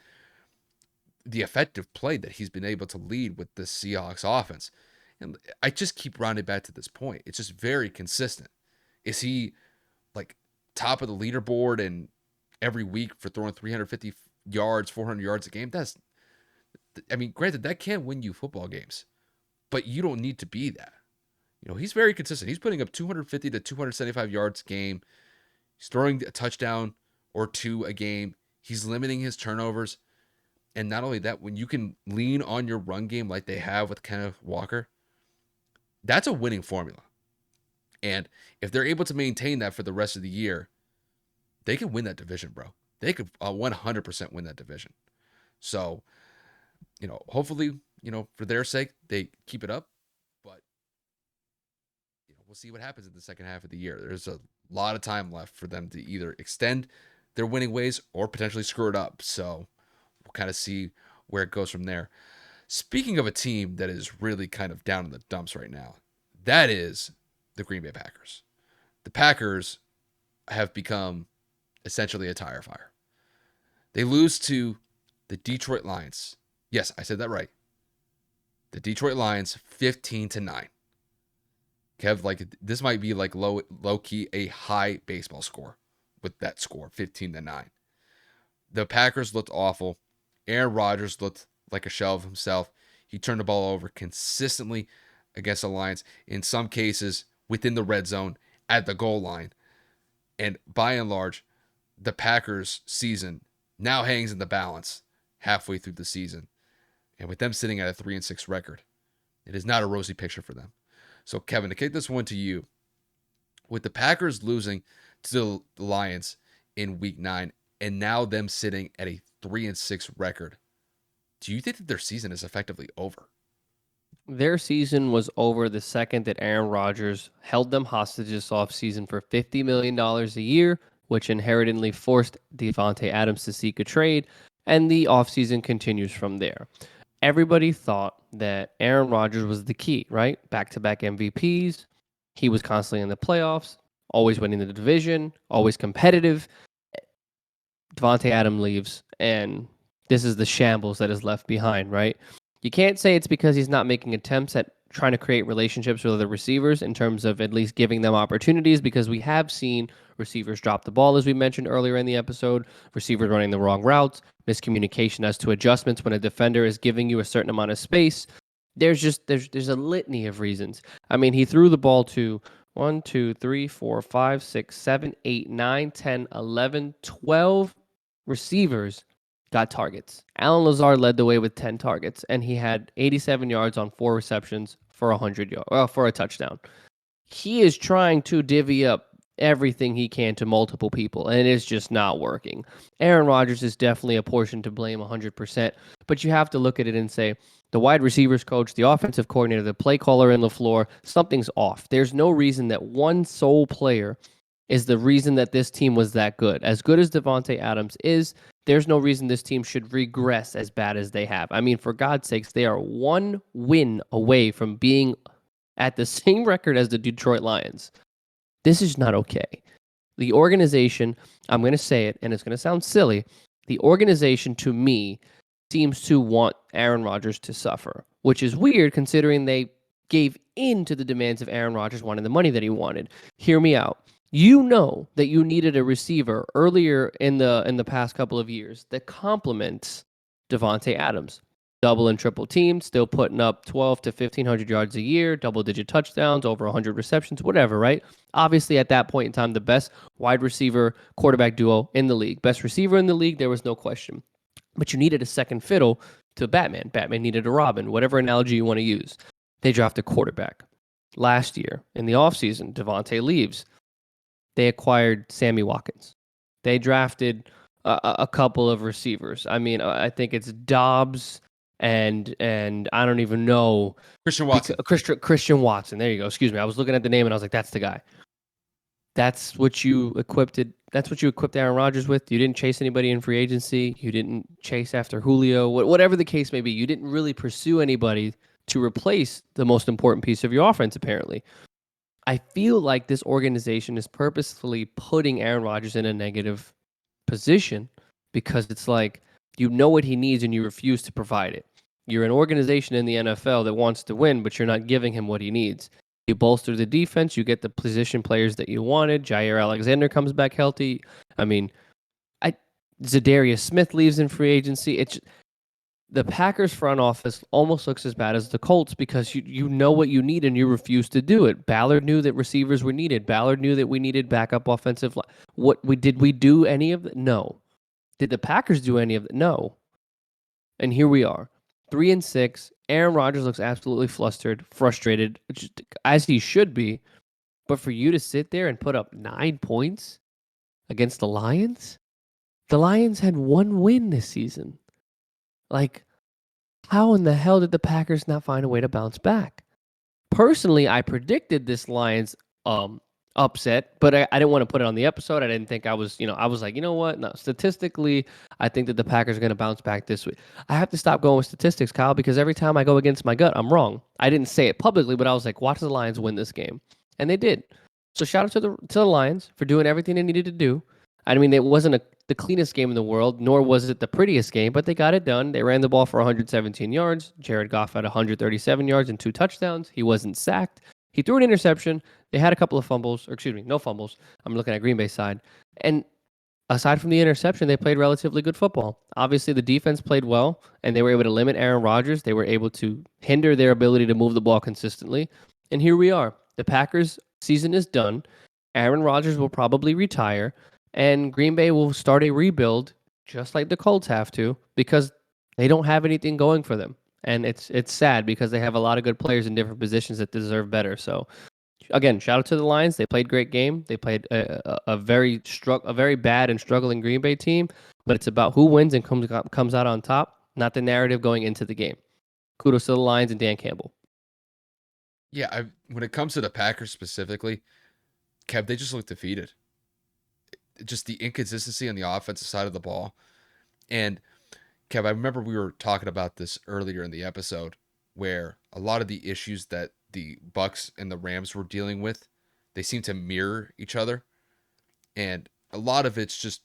the effective play that he's been able to lead with the Seahawks offense. And I just keep rounding back to this point. It's just very consistent. Is he like top of the leaderboard and every week for throwing 350 yards, 400 yards a game, I mean, granted, that can win you football games, but you don't need to be that. He's very consistent. He's putting up 250 to 275 yards a game. He's throwing a touchdown or two a game. He's limiting his turnovers. And not only that, when you can lean on your run game like they have with Kenneth Walker, that's a winning formula. And if they're able to maintain that for the rest of the year, they can win that division, bro. They could 100% win that division. So, hopefully, for their sake, they keep it up. But we'll see what happens in the second half of the year. There's a lot of time left for them to either extend their winning ways or potentially screw it up. So we'll kind of see where it goes from there. Speaking of a team that is really kind of down in the dumps right now, that is the Green Bay Packers. The Packers have become essentially a tire fire. They lose to the Detroit Lions. Yes, I said that right. The Detroit Lions 15-9. Kev, this might be low key a high baseball score with that score, 15-9. The Packers looked awful. Aaron Rodgers looked like a shell of himself. He turned the ball over consistently against the Lions, in some cases within the red zone, at the goal line. And by and large, the Packers season now hangs in the balance halfway through the season. And with them sitting at a 3-6 record, it is not a rosy picture for them. So, Kevin, to kick this one to you, with the Packers losing to the Lions in Week 9 and now them sitting at a 3-6 record, do you think that their season is effectively over? Their season was over the second that Aaron Rodgers held them hostage this offseason for $50 million a year, which inherently forced Davante Adams to seek a trade, and the offseason continues from there. Everybody thought that Aaron Rodgers was the key, right? Back-to-back MVPs. He was constantly in the playoffs, always winning the division, always competitive. Davante Adams leaves, and this is the shambles that is left behind, right? You can't say it's because he's not making attempts at trying to create relationships with other receivers in terms of at least giving them opportunities, because we have seen receivers drop the ball, as we mentioned earlier in the episode, receivers running the wrong routes, miscommunication as to adjustments when a defender is giving you a certain amount of space. There's a litany of reasons. I mean, he threw the ball to 1, 2, 3, 4, 5, 6, 7, 8, 9, 10, 11, 12 receivers got targets. Allen Lazard led the way with 10 targets, and he had 87 yards on 4 receptions for 100 yards, for a touchdown. He is trying to divvy up everything he can to multiple people, and it is just not working. Aaron Rodgers is definitely a portion to blame 100%, but you have to look at it and say, the wide receivers coach, the offensive coordinator, the play caller in LaFleur, something's off. There's no reason that one sole player is the reason that this team was that good. As good as Davante Adams is, there's no reason this team should regress as bad as they have. I mean, for God's sakes, they are one win away from being at the same record as the Detroit Lions. This is not okay. The organization, I'm going to say it, and it's going to sound silly, the organization, to me, seems to want Aaron Rodgers to suffer, which is weird considering they gave in to the demands of Aaron Rodgers wanting the money that he wanted. Hear me out. You know that you needed a receiver earlier in the past couple of years that complements Davante Adams. Double and triple team, still putting up 12 to 1,500 yards a year, double-digit touchdowns, over 100 receptions, whatever, right? Obviously, at that point in time, the best wide receiver quarterback duo in the league. Best receiver in the league, there was no question. But you needed a second fiddle to Batman. Batman needed a Robin, whatever analogy you want to use. They drafted quarterback. Last year, in the offseason, Davante leaves. They acquired Sammy Watkins. They drafted a couple of receivers. I mean, I think it's Dobbs and I don't even know. Christian Watson. Christian Watson. There you go. Excuse me. I was looking at the name and I was like, that's the guy. That's what you equipped Aaron Rodgers with. You didn't chase anybody in free agency. You didn't chase after Julio. Whatever the case may be, you didn't really pursue anybody to replace the most important piece of your offense, apparently. I feel like this organization is purposefully putting Aaron Rodgers in a negative position because it's like, you know what he needs and you refuse to provide it. You're an organization in the NFL that wants to win, but you're not giving him what he needs. You bolster the defense. You get the position players that you wanted. Jair Alexander comes back healthy. I mean, I Zadarius Smith leaves in free agency. It's the Packers front office almost looks as bad as the Colts because you know what you need and you refuse to do it. Ballard knew that receivers were needed. Ballard knew that we needed backup offensive line. Did we do any of that? No. Did the Packers do any of that? No. And here we are, 3-6. Aaron Rodgers looks absolutely flustered, frustrated, as he should be. But for you to sit there and put up 9 points against the Lions had one win this season. Like, how in the hell did the Packers not find a way to bounce back? Personally, I predicted this Lions upset, but I didn't want to put it on the episode. I didn't think I was like, you know what? No, statistically, I think that the Packers are going to bounce back this week. I have to stop going with statistics, Kyle, because every time I go against my gut, I'm wrong. I didn't say it publicly, but I was like, watch the Lions win this game. And they did. So shout out to the Lions for doing everything they needed to do. I mean, it wasn't the cleanest game in the world, nor was it the prettiest game, but they got it done. They ran the ball for 117 yards. Jared Goff had 137 yards and 2 touchdowns. He wasn't sacked. He threw an interception. They had a couple of fumbles, or excuse me, no fumbles. I'm looking at Green Bay's side. And aside from the interception, they played relatively good football. Obviously, the defense played well, and they were able to limit Aaron Rodgers. They were able to hinder their ability to move the ball consistently. And here we are. The Packers' season is done. Aaron Rodgers will probably retire, and Green Bay will start a rebuild, just like the Colts have to, because they don't have anything going for them. And it's sad because they have a lot of good players in different positions that deserve better. So, again, shout out to the Lions. They played great game. They played a very bad and struggling Green Bay team, but it's about who wins and comes out on top, not the narrative going into the game. Kudos to the Lions and Dan Campbell. Yeah, when it comes to the Packers specifically, Kev, they just look defeated. Just the inconsistency on the offensive side of the ball. And Kev, I remember we were talking about this earlier in the episode where a lot of the issues that the Bucks and the Rams were dealing with, they seem to mirror each other. And a lot of it's just,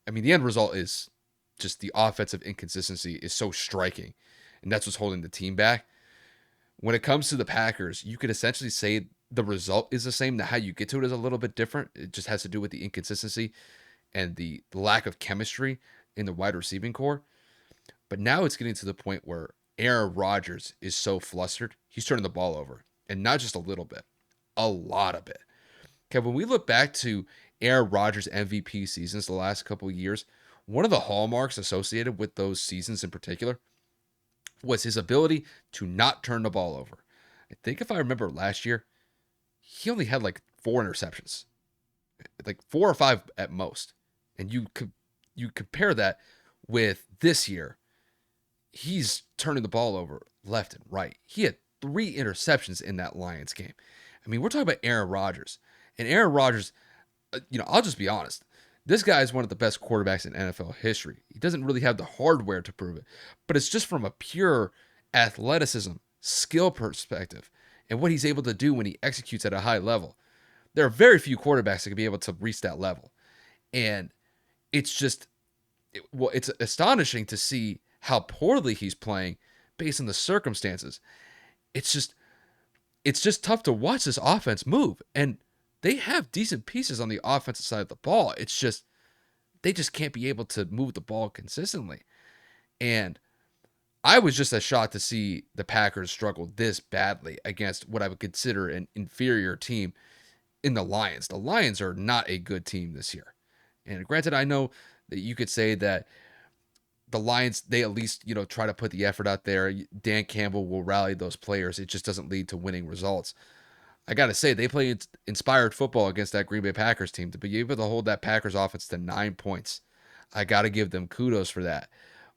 I mean, the end result is just the offensive inconsistency is so striking. And that's what's holding the team back. When it comes to the Packers, you could essentially say the result is the same. Now, how you get to it is a little bit different. It just has to do with the inconsistency and the lack of chemistry in the wide receiving core. But now it's getting to the point where Aaron Rodgers is so flustered, he's turning the ball over. And not just a little bit, a lot of it. Okay, when we look back to Aaron Rodgers' MVP seasons the last couple of years, one of the hallmarks associated with those seasons in particular was his ability to not turn the ball over. I think if I remember last year, he only had like 4 interceptions, like 4 or 5 at most. And you compare that with this year, he's turning the ball over left and right. He had 3 interceptions in that Lions game. I mean, we're talking about Aaron Rodgers. And Aaron Rodgers, I'll just be honest. This guy is one of the best quarterbacks in NFL history. He doesn't really have the hardware to prove it, but it's just from a pure athleticism, skill perspective, and what he's able to do when he executes at a high level. There are very few quarterbacks that can be able to reach that level. And it's just, it's astonishing to see how poorly he's playing based on the circumstances. It's just tough to watch this offense move. And they have decent pieces on the offensive side of the ball. It's just, they just can't be able to move the ball consistently. And I was just as shocked to see the Packers struggle this badly against what I would consider an inferior team in the Lions. The Lions are not a good team this year. And granted, I know that you could say that the Lions, they at least, try to put the effort out there. Dan Campbell will rally those players. It just doesn't lead to winning results. I got to say, they played inspired football against that Green Bay Packers team to be able to hold that Packers offense to 9 points. I got to give them kudos for that.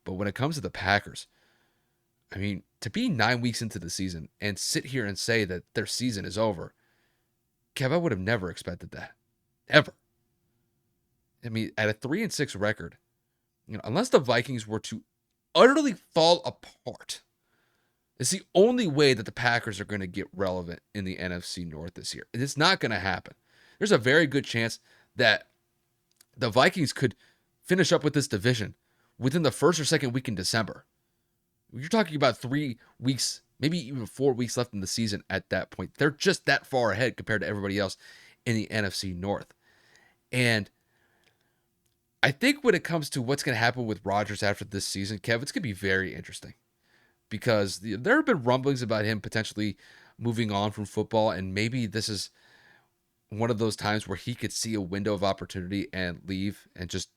But when it comes to the Packers, I mean, to be 9 weeks into the season and sit here and say that their season is over, Kev, I would have never expected that. Ever. I mean, at a 3-6 record, unless the Vikings were to utterly fall apart, it's the only way that the Packers are going to get relevant in the NFC North this year. It's not going to happen. There's a very good chance that the Vikings could finish up with this division within the first or second week in December. You're talking about 3 weeks maybe even 4 weeks left in the season at that point. They're just that far ahead compared to everybody else in the NFC North. And I think when it comes to what's going to happen with Rodgers after this season, Kev, it's going to be very interesting because there have been rumblings about him potentially moving on from football, and maybe this is one of those times where he could see a window of opportunity and leave and just,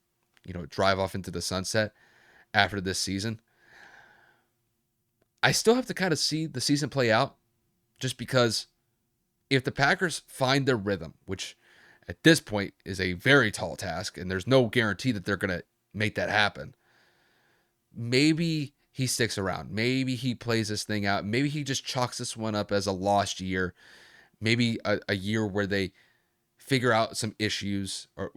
drive off into the sunset after this season. I still have to kind of see the season play out just because if the Packers find their rhythm, which at this point is a very tall task, and there's no guarantee that they're going to make that happen, maybe he sticks around. Maybe he plays this thing out. Maybe he just chalks this one up as a lost year. Maybe a year where they figure out some issues, or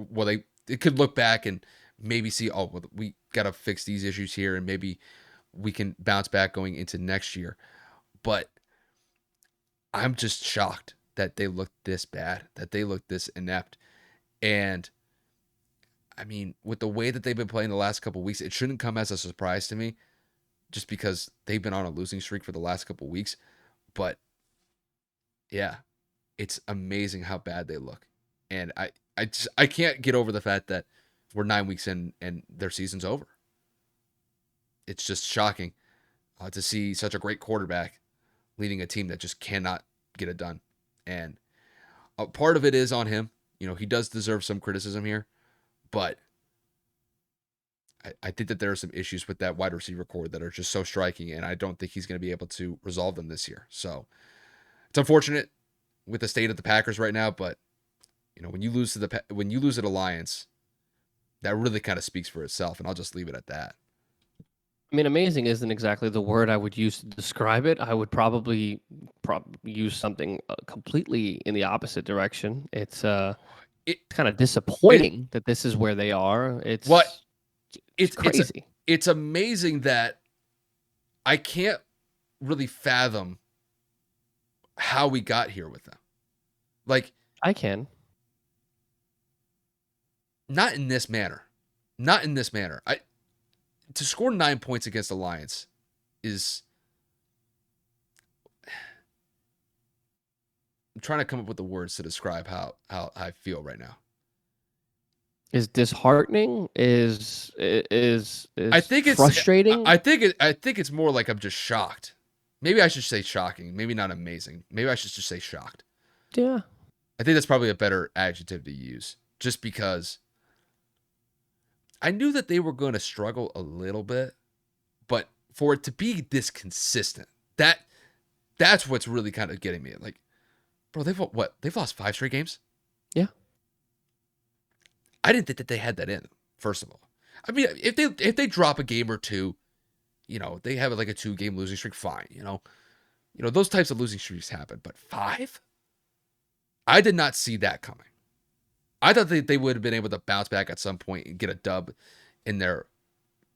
they could look back and maybe see, oh, well, we got to fix these issues here, and maybe we can bounce back going into next year. But I'm just shocked that they look this bad, that they look this inept. And I mean, with the way that they've been playing the last couple of weeks, it shouldn't come as a surprise to me just because they've been on a losing streak for the last couple of weeks. But yeah, it's amazing how bad they look. And I can't get over the fact that we're 9 weeks in and their season's over. It's just shocking to see such a great quarterback leading a team that just cannot get it done. And a part of it is on him. He does deserve some criticism here, but I think that there are some issues with that wide receiver core that are just so striking, and I don't think he's going to be able to resolve them this year. So it's unfortunate with the state of the Packers right now, but when you lose to when you lose at Alliance, that really kind of speaks for itself, and I'll just leave it at that. I mean, amazing isn't exactly the word I would use to describe it. I would probably use something completely in the opposite direction. It's kind of disappointing that this is where they are. It's crazy. It's amazing that I can't really fathom how we got here with them. Like, I can. Not in this manner. Not in this manner. To score 9 points against Alliance is... I'm trying to come up with the words to describe how I feel right now. Is disheartening? Is I think it's frustrating? I think it's more like I'm just shocked. Maybe I should say shocking. Maybe not amazing. Maybe I should just say shocked. Yeah. I think that's probably a better adjective to use. Just because I knew that they were going to struggle a little bit, but for it to be this consistent, that's what's really kind of getting me. Like, bro, they've lost 5 straight games? Yeah. I didn't think that they had that in them, first of all. I mean, if they drop a game or two, they have like a 2-game losing streak, fine, those types of losing streaks happen, but 5? I did not see that coming. I thought they would have been able to bounce back at some point and get a dub in their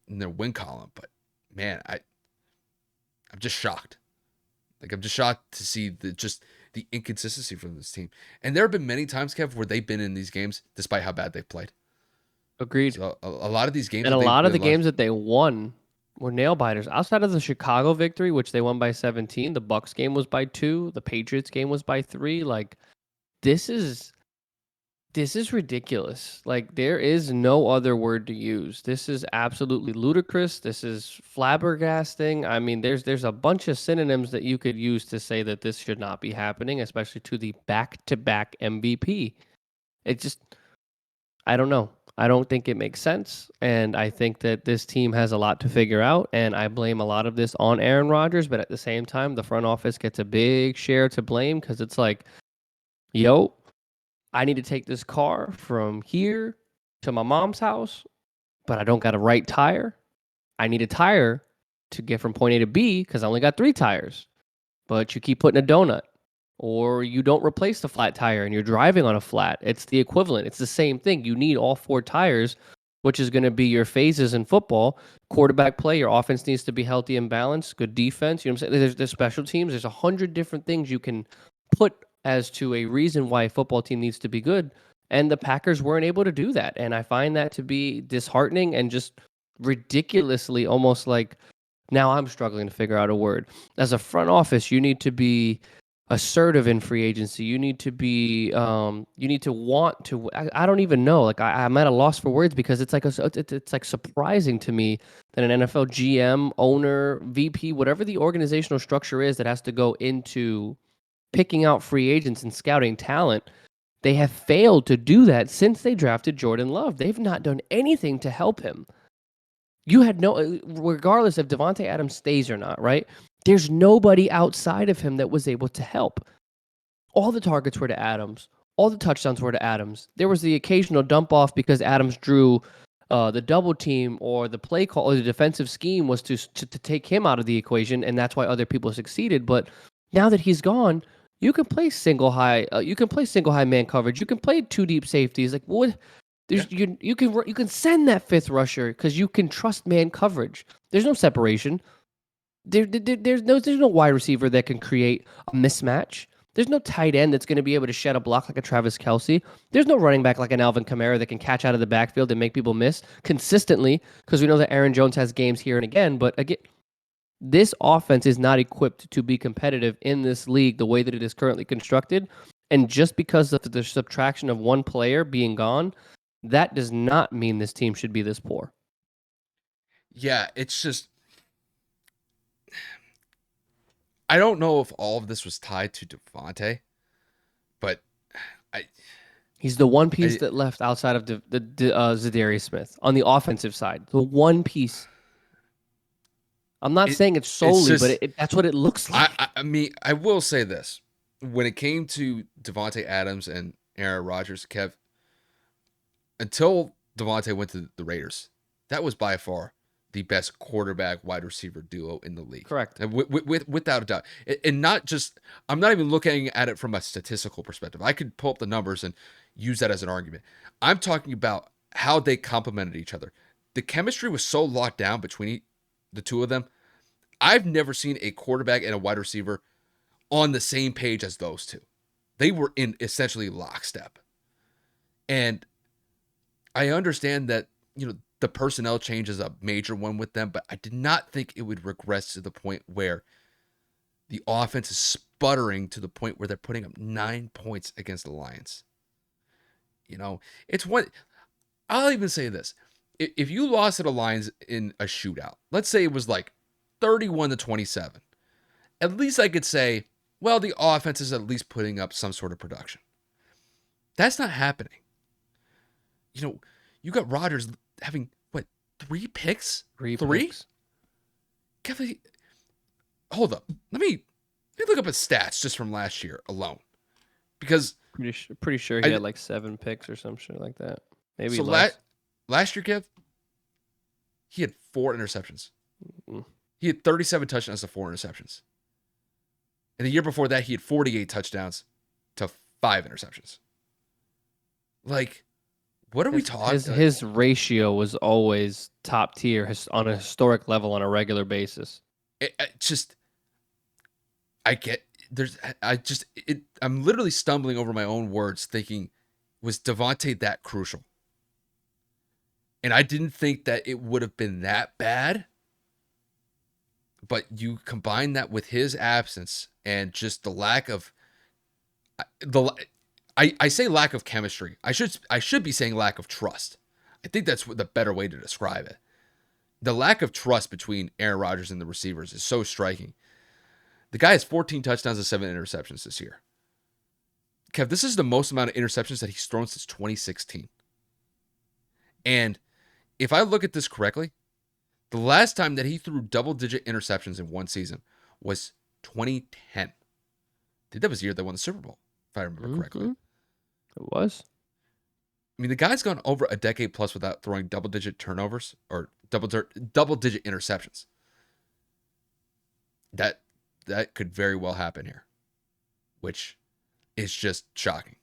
win column. But man, I'm just shocked. Like, I'm just shocked to see the inconsistency from this team. And there have been many times, Kev, where they've been in these games despite how bad they've played. Agreed. So a lot of these games, and a lot of the games that they won were nail biters. Outside of the Chicago victory, which they won by 17, the Bucs game was by 2, the Patriots game was by 3. Like, this is ridiculous. Like, there is no other word to use. This is absolutely ludicrous. This is flabbergasting. I mean, there's a bunch of synonyms that you could use to say that this should not be happening, especially to the back-to-back MVP. It just, I don't know. I don't think it makes sense, and I think that this team has a lot to figure out, and I blame a lot of this on Aaron Rodgers, but at the same time, the front office gets a big share to blame because it's like, yo, I need to take this car from here to my mom's house, but I don't got a right tire. I need a tire to get from point A to B because I only got 3 tires, but you keep putting a donut. Or you don't replace the flat tire and you're driving on a flat. It's the equivalent. It's the same thing. You need all 4 tires, which is going to be your phases in football. Quarterback play, your offense needs to be healthy and balanced. Good defense. You know what I'm saying? There's special teams. There's 100 different things you can put as to a reason why a football team needs to be good. And the Packers weren't able to do that. And I find that to be disheartening and just ridiculously almost like Now I'm struggling to figure out a word. As a front office, you need to be assertive in free agency. You need to be, you need to want to. I don't even know. Like I'm at a loss for words because it's like it's like surprising to me that an NFL GM, owner, VP, whatever the organizational structure is that has to go into picking out free agents and scouting talent, they have failed to do that since they drafted Jordan Love. They've not done anything to help him. You had no, regardless if Devontae Adams stays or not, right? There's nobody outside of him that was able to help. All the targets were to Adams. All the touchdowns were to Adams. There was the occasional dump off because Adams drew the double team or the play call or the defensive scheme was to take him out of the equation, and that's why other people succeeded. But now that he's gone, you can play single high. You can play single high man coverage. You can play two deep safeties. Like what? You can send that fifth rusher because you can trust man coverage. There's no separation. There's no wide receiver that can create a mismatch. There's no tight end that's going to be able to shed a block like a Travis Kelce. There's no running back like an Alvin Kamara that can catch out of the backfield and make people miss consistently because we know that Aaron Jones has games here and again. But again, this offense is not equipped to be competitive in this league the way that it is currently constructed. And just because of the subtraction of one player being gone, that does not mean this team should be this poor. Yeah, it's just I don't know if all of this was tied to Devontae, but he's the one piece that left outside of the Zadarius Smith on the offensive side. The one piece. I'm not saying it's solely, but that's what it looks like. I mean, I will say this. When it came to Devontae Adams and Aaron Rodgers, Kev, until Devontae went to the Raiders, that was by far the best quarterback wide receiver duo in the league. Correct. And without a doubt. And not just, I'm not even looking at it from a statistical perspective. I could pull up the numbers and use that as an argument. I'm talking about how they complemented each other. The chemistry was so locked down between the two of them. I've never seen a quarterback and a wide receiver on the same page as those two. They were in essentially lockstep. And I understand that, the personnel change is a major one with them, but I did not think it would regress to the point where the offense is sputtering to the point where they're putting up 9 points against the Lions. It's what I'll even say this. If you lost to the Lions in a shootout, let's say it was like 31-27, at least I could say, well, the offense is at least putting up some sort of production. That's not happening. You got Rodgers having, 3 picks? Three? Picks. Kevin, hold up. Let me look up his stats just from last year alone. Because pretty sure he had like 7 picks or some shit like that. Maybe so less. Last year, Kev, he had 4 interceptions. Mm-hmm. He had 37 touchdowns to 4 interceptions. And the year before that, he had 48 touchdowns to 5 interceptions. Like, what are we talking? His ratio was always top tier on a historic level on a regular basis. I'm literally stumbling over my own words thinking, was Devontae that crucial? And I didn't think that it would have been that bad. But you combine that with his absence and just the lack of I say lack of chemistry. I should be saying lack of trust. I think that's the better way to describe it. The lack of trust between Aaron Rodgers and the receivers is so striking. The guy has 14 touchdowns and 7 interceptions this year. Kev, this is the most amount of interceptions that he's thrown since 2016. And if I look at this correctly, the last time that he threw double-digit interceptions in one season was 2010. I think that was the year they won the Super Bowl, if I remember correctly. It was. I mean, the guy's gone over a decade plus without throwing double-digit turnovers or double-digit interceptions. That could very well happen here, which is just shocking.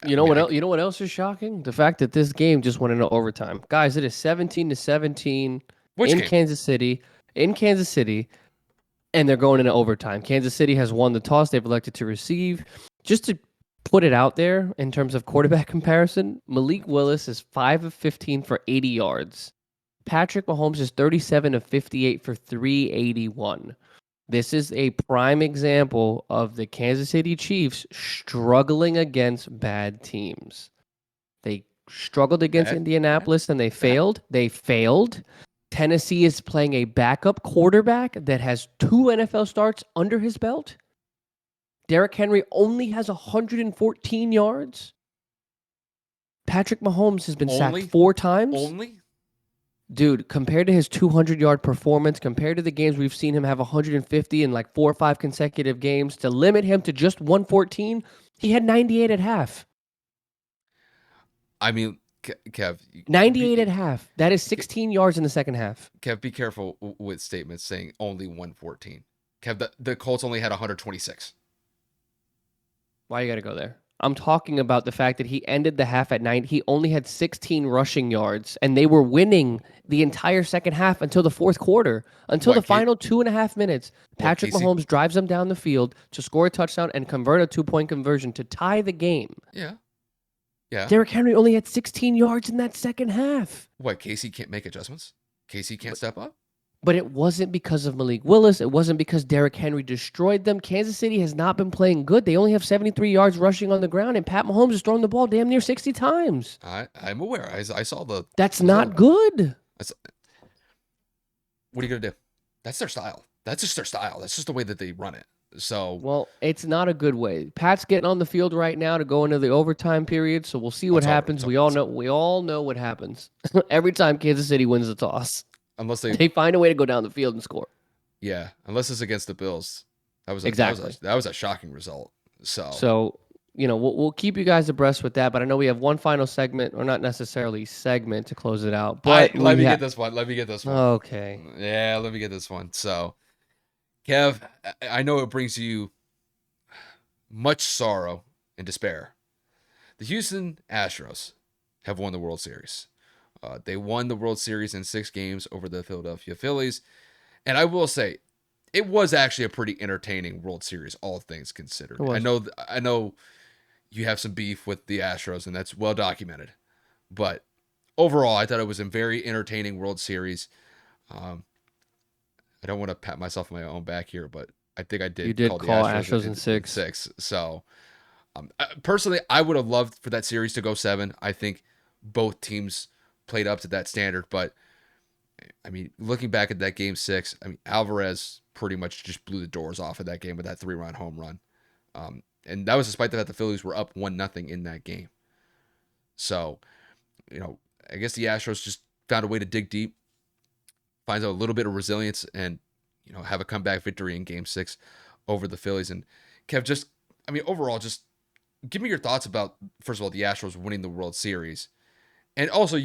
You know what else is shocking? The fact that this game just went into overtime. Guys, it is 17-17 in Kansas City, and they're going into overtime. Kansas City has won the toss. They've elected to receive. Just to put it out there in terms of quarterback comparison, Malik Willis is 5 of 15 for 80 yards. Patrick Mahomes is 37 of 58 for 381. This is a prime example of the Kansas City Chiefs struggling against bad teams. They struggled against Bad, bad, Indianapolis and they bad. failed. They failed. Tennessee is playing a backup quarterback that has 2 NFL starts under his belt. Derrick Henry only has 114 yards. Patrick Mahomes has been sacked Only, 4 times. only. Dude, compared to his 200-yard performance, compared to the games we've seen him have 150 in like 4 or 5 consecutive games, to limit him to just 114, he had 98 at half. I mean, Kev, 98 at half. That is 16 yards in the second half. Kev, be careful with statements saying only 114. Kev, the Colts only had 126. Why you got to go there? I'm talking about the fact that he ended the half at 9. He only had 16 rushing yards, and they were winning the entire second half until the fourth quarter, until the final 2.5 minutes. Patrick Mahomes drives them down the field to score a touchdown and convert a 2-point conversion to tie the game. Yeah. Yeah. Derrick Henry only had 16 yards in that second half. What, Casey can't make adjustments? Casey can't step up? But it wasn't because of Malik Willis. It wasn't because Derrick Henry destroyed them. Kansas City has not been playing good. They only have 73 yards rushing on the ground, and Pat Mahomes is throwing the ball damn near 60 times. I'm aware. I saw the... That's not good. What are you going to do? That's their style. That's just their style. That's just the way that they run it. So... Well, it's not a good way. Pat's getting on the field right now to go into the overtime period, so we'll see what happens. We all know what happens every time Kansas City wins the toss. Unless they find a way to go down the field and score. Yeah, unless it's against the Bills. That was a shocking result. So we'll keep you guys abreast with that. But I know we have one final segment, or not necessarily segment, to close it out. But let me get this one. Okay. Yeah, let me get this one. So, Kev, I know it brings you much sorrow and despair. The Houston Astros have won the World Series. They won the World Series in 6 games over the Philadelphia Phillies. And I will say, it was actually a pretty entertaining World Series, all things considered. I know you have some beef with the Astros, and that's well documented. But overall, I thought it was a very entertaining World Series. I don't want to pat myself on my own back here, but I think I did. You did call the Astros in 6. So, personally, I would have loved for that series to go 7. I think both teams played up to that standard, but I mean, looking back at that game 6, I mean, Alvarez pretty much just blew the doors off of that game with that 3-run home run. And that was despite the fact the Phillies were up 1-0 in that game. So, I guess the Astros just found a way to dig deep, finds a little bit of resilience, and, have a comeback victory in game 6 over the Phillies. And Kev, overall, just give me your thoughts about, first of all, the Astros winning the World Series. And also,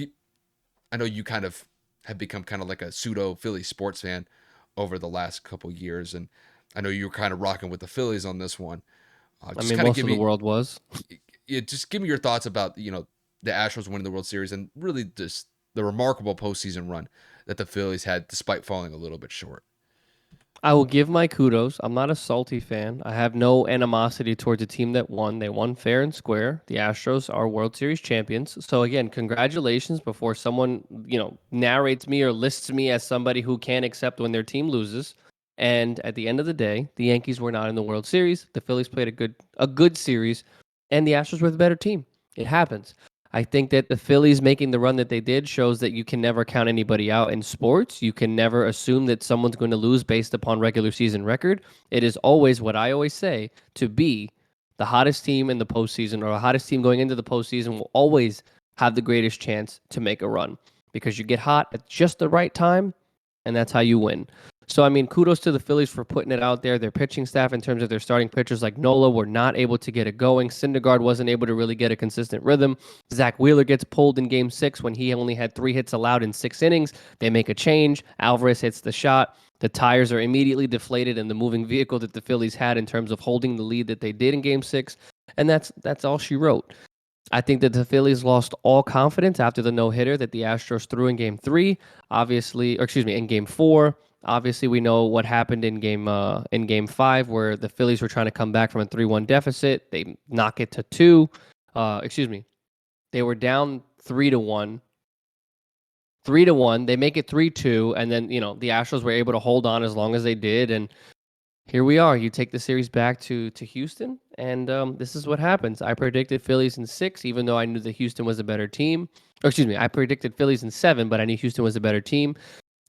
I know you kind of have become kind of like a pseudo Philly sports fan over the last couple years, and I know you were kind of rocking with the Phillies on this one. Most of the world was. Just give me your thoughts about the Astros winning the World Series and really just the remarkable postseason run that the Phillies had, despite falling a little bit short. I will give my kudos. I'm not a salty fan. I have no animosity towards a team that won. They won fair and square. The Astros are World Series champions. So again, congratulations before someone, narrates me or lists me as somebody who can't accept when their team loses. And at the end of the day, the Yankees were not in the World Series. The Phillies played a good series, and the Astros were the better team. It happens. I think that the Phillies making the run that they did shows that you can never count anybody out in sports. You can never assume that someone's going to lose based upon regular season record. It is always what I always say, to be the hottest team in the postseason or the hottest team going into the postseason will always have the greatest chance to make a run because you get hot at just the right time, and that's how you win. So, I mean, kudos to the Phillies for putting it out there. Their pitching staff, in terms of their starting pitchers like Nola, were not able to get it going. Syndergaard wasn't able to really get a consistent rhythm. Zach Wheeler gets pulled in Game 6 when he only had 3 hits allowed in 6 innings. They make a change. Alvarez hits the shot. The tires are immediately deflated in the moving vehicle that the Phillies had in terms of holding the lead that they did in Game 6. And that's all she wrote. I think that the Phillies lost all confidence after the no-hitter that the Astros threw in Game 3. In Game 4. Obviously, we know what happened in Game 5, where the Phillies were trying to come back from a 3-1 deficit. They knock it to 2. They were down 3-1. 3-1. They make it 3-2, and then the Astros were able to hold on as long as they did, and here we are. You take the series back to Houston, and this is what happens. I predicted Phillies in 6, even though I knew that Houston was a better team. Or excuse me, I predicted Phillies in 7, but I knew Houston was a better team.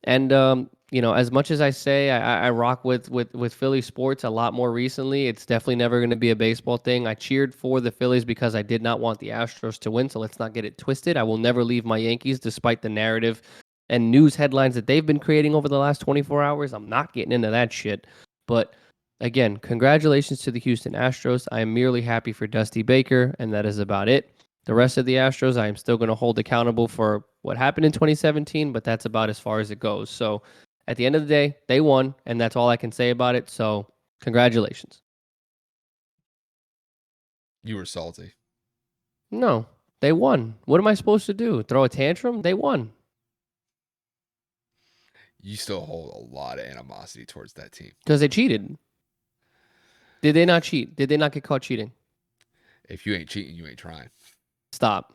And as much as I say I rock with Philly sports a lot more recently, it's definitely never going to be a baseball thing. I cheered for the Phillies because I did not want the Astros to win, so let's not get it twisted. I will never leave my Yankees despite the narrative and news headlines that they've been creating over the last 24 hours. I'm not getting into that shit. But again, congratulations to the Houston Astros. I am merely happy for Dusty Baker, and that is about it. The rest of the Astros, I am still going to hold accountable for what happened in 2017, but that's about as far as it goes. So at the end of the day, they won, and that's all I can say about it. So congratulations. You were salty. No, they won. What am I supposed to do? Throw a tantrum? They won. You still hold a lot of animosity towards that team. Because they cheated. Did they not cheat? Did they not get caught cheating? If you ain't cheating, you ain't trying. Stop.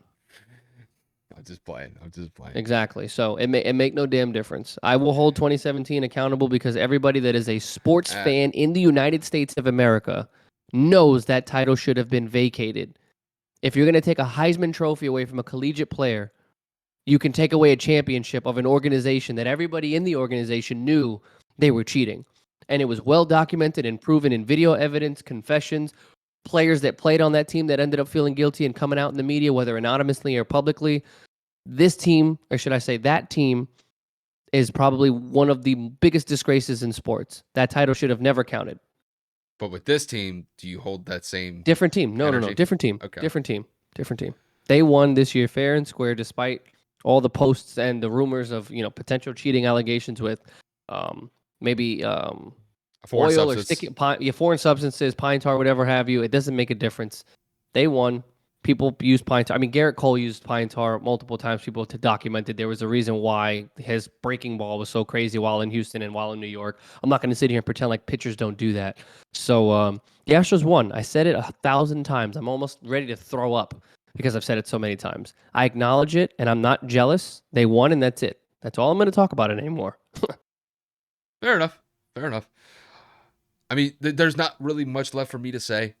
I'm just playing. Exactly. So it make no damn difference. I will hold 2017 accountable because everybody that is a sports fan in the United States of America knows that title should have been vacated. If you're going to take a Heisman Trophy away from a collegiate player, you can take away a championship of an organization that everybody in the organization knew they were cheating. And it was well documented and proven in video evidence, confessions, players that played on that team that ended up feeling guilty and coming out in the media, whether anonymously or publicly. This team, or should I say that team, is probably one of the biggest disgraces in sports. That title should have never counted. But with this team, do you hold that same different team? No, energy? Different team. Okay. Different team. They won this year fair and square despite all the posts and the rumors of potential cheating allegations with maybe oil or foreign substances, pine tar, whatever have you. It doesn't make a difference. They won. People use pine tar. I mean, Garrett Cole used pine tar multiple times. People to document it. There was a reason why his breaking ball was so crazy while in Houston and while in New York. I'm not going to sit here and pretend like pitchers don't do that. So the Astros won. I said it 1,000 times. I'm almost ready to throw up because I've said it so many times. I acknowledge it, and I'm not jealous. They won, and that's it. That's all I'm going to talk about it anymore. Fair enough. I mean, there's not really much left for me to say.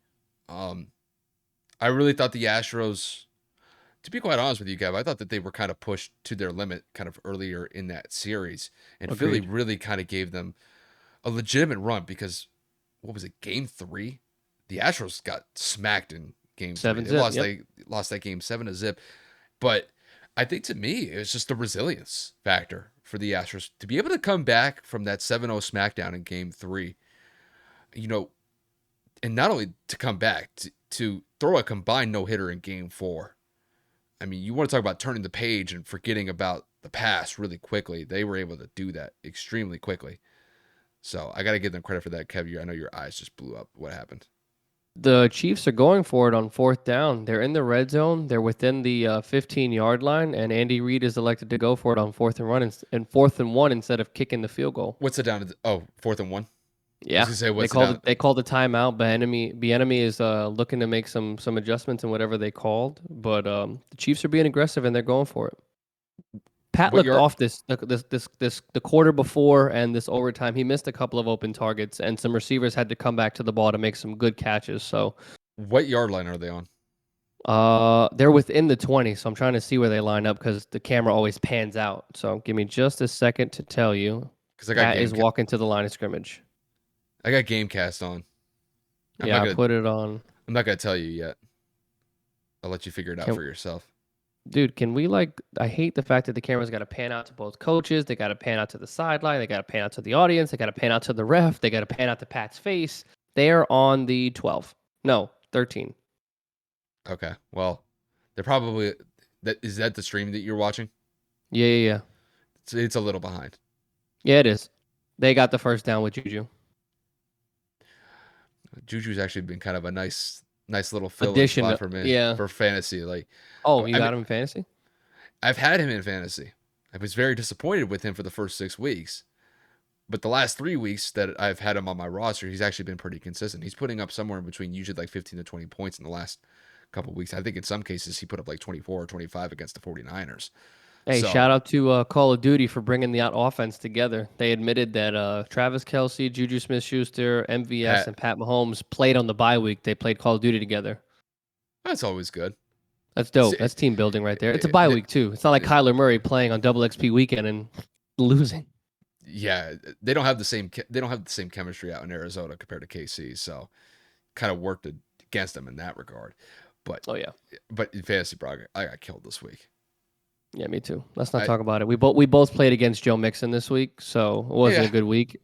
I really thought the Astros, to be quite honest with you, Gav, I thought that they were kind of pushed to their limit kind of earlier in that series. And Agreed. Philly really kind of gave them a legitimate run because, what was it, Game 3? The Astros got smacked in Game 3. They lost that game 7-0. But I think to me, it was just the resilience factor for the Astros. To be able to come back from that 7-0 smackdown in Game 3, and not only to come back, to throw a combined no-hitter in Game 4. I mean, you want to talk about turning the page and forgetting about the past really quickly. They were able to do that extremely quickly. So I got to give them credit for that, Kev. I know your eyes just blew up. What happened? The Chiefs are going for it on 4th down. They're in the red zone. They're within the 15-yard line, and Andy Reid is elected to go for it on 4th and 1 instead of kicking the field goal. What's it down to? 4th and 1? Yeah, they called the timeout. Bieniemy is looking to make some adjustments in whatever they called, but the Chiefs are being aggressive and they're going for it. Pat looked off the quarter before and this overtime. He missed a couple of open targets and some receivers had to come back to the ball to make some good catches. So, what yard line are they on? They're within the 20, so I'm trying to see where they line up because the camera always pans out. So give me just a second to tell you. Because Pat is walking to the line of scrimmage. I got Gamecast on. I put it on. I'm not going to tell you yet. I'll let you figure it out for yourself. Dude, can we I hate the fact that the camera's got to pan out to both coaches. They got to pan out to the sideline. They got to pan out to the audience. They got to pan out to the ref. They got to pan out to Pat's face. They're on the 12. No, 13. Okay. Well, they're probably... Is that the stream that you're watching? Yeah. It's a little behind. Yeah, it is. They got the first down with Juju. Juju's actually been kind of a nice little fill-in spot for me for fantasy. You got him in fantasy? I've had him in fantasy. I was very disappointed with him for the first 6 weeks. But the last 3 weeks that I've had him on my roster, he's actually been pretty consistent. He's putting up somewhere in between usually 15 to 20 points in the last couple of weeks. I think in some cases he put up 24 or 25 against the 49ers. Hey, So shout out to Call of Duty for bringing the offense together. They admitted that Travis Kelsey, Juju Smith-Schuster, MVS, Pat, and Pat Mahomes played on the bye week. They played Call of Duty together. that's always good. That's See, dope. That's team building right there. It's a it- bye it- week too. It's not like it- Kyler Murray playing on double XP weekend and losing. yeah, they don't have the same chemistry out in Arizona compared to KC, so kind of worked against them in that regard. But Oh yeah, in fantasy, bro, I got killed this week. yeah, me too. Let's not I talk about it. We both played against Joe Mixon this week, so it wasn't a yeah, good week.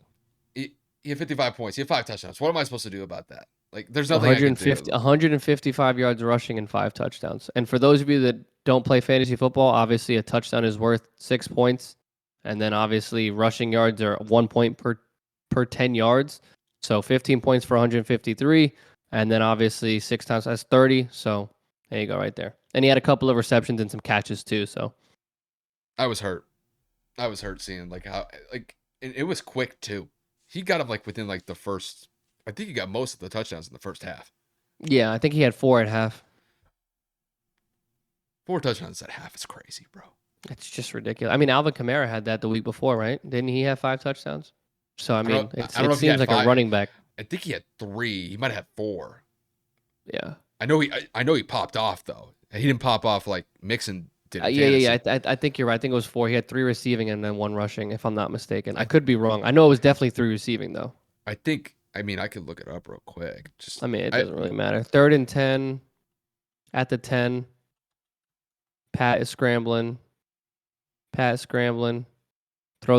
he had 55 points. He had 5 touchdowns. What am I supposed to do about that? Like, there's nothing I can 150, do. 155 yards rushing and 5 touchdowns. And for those of you that don't play fantasy football, obviously a touchdown is worth 6 points, and then obviously rushing yards are 1 point per 10 yards. So 15 points for 153, and then obviously 6 times that's 30. So there you go, right there. And he had a couple of receptions and some catches too. So I was hurt. I was hurt seeing like how like and it was quick too. He got him like within like the first. I think he got most of the touchdowns in the first half. yeah, I think he had 4.5. 4 touchdowns at half is crazy, bro. It's just ridiculous. I mean, Alvin Kamara had that the week before, right? Didn't he have 5 touchdowns? So I mean, I don't know it if he seems had like five. a running back. I think he had 3. He might have had 4. Yeah. I know he popped off though. He didn't pop off like Mixon did. In Yeah. fantasy. I think you're right. I think it was 4. He had 3 receiving and then 1 rushing, if I'm not mistaken. I could be wrong. I know it was definitely 3 receiving though. I think. I mean, I could look it up real quick. I mean, it doesn't really matter. 3rd and 10 at the 10. Pat is scrambling. Throws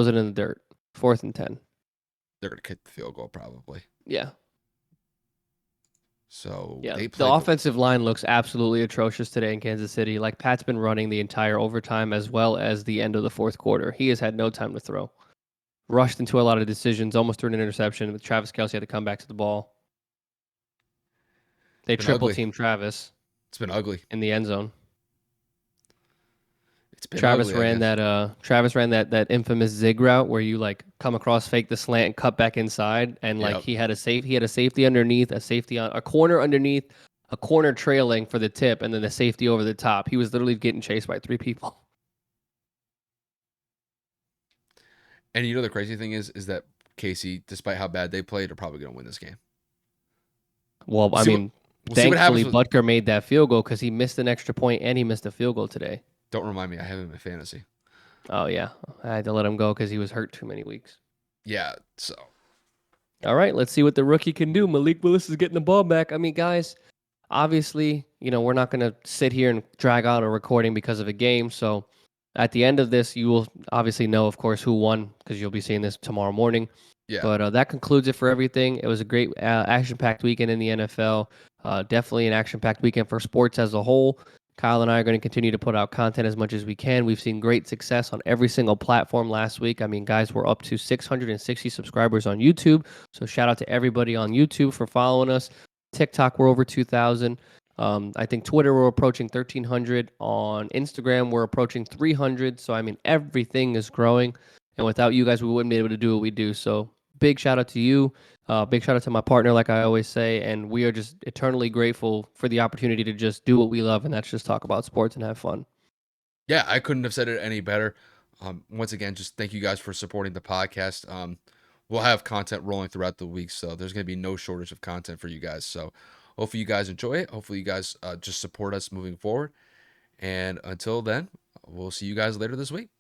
it in the dirt. 4th and 10. They're gonna kick the field goal probably. Yeah. So Yeah, they the played offensive line looks absolutely atrocious today in Kansas City. Like Pat's been running the entire overtime as well as the end of the fourth quarter. He has had no time to throw. Rushed into a lot of decisions, almost threw an interception. With Travis Kelsey had to come back to the ball. They been triple ugly. team Travis It's been ugly. in the end zone. It's been Travis ugly, I ran guess. that infamous zig route where you like come across, fake the slant, and cut back inside, and like Yep. he had a safety underneath, a corner underneath, a corner trailing for the tip, and then the safety over the top. He was literally getting chased by 3 people. And you know the crazy thing is that Casey, despite how bad they played, are probably going to win this game. Well, We'll I see mean, we'll see what thankfully happens with. Butker made that field goal because he missed an extra point and he missed a field goal today. Don't remind me. I have him in fantasy. Oh yeah, I had to let him go because he was hurt too many weeks. Yeah. So All right, let's see what the rookie can do. Malik Willis is getting the ball back. I mean, guys, obviously, we're not going to sit here and drag out a recording because of a game. So at the end of this, you will obviously know, of course, who won because you'll be seeing this tomorrow morning. yeah, But that concludes it for everything. It was a great action-packed weekend in the NFL. Definitely an action-packed weekend for sports as a whole. Kyle and I are going to continue to put out content as much as we can. We've seen great success on every single platform last week. I mean, guys, we're up to 660 subscribers on YouTube. So shout out to everybody on YouTube for following us. TikTok, we're over 2,000. I think Twitter, we're approaching 1,300. On Instagram, we're approaching 300. So, I mean, everything is growing. And without you guys, we wouldn't be able to do what we do. So big shout out to you. Big shout out to my partner, like I always say. And we are just eternally grateful for the opportunity to just do what we love. And that's just talk about sports and have fun. yeah. I couldn't have said it any better. Once again, just thank you guys for supporting the podcast. We'll have content rolling throughout the week, so there's going to be no shortage of content for you guys. So hopefully you guys enjoy it. Hopefully you guys just support us moving forward. And until then, we'll see you guys later this week.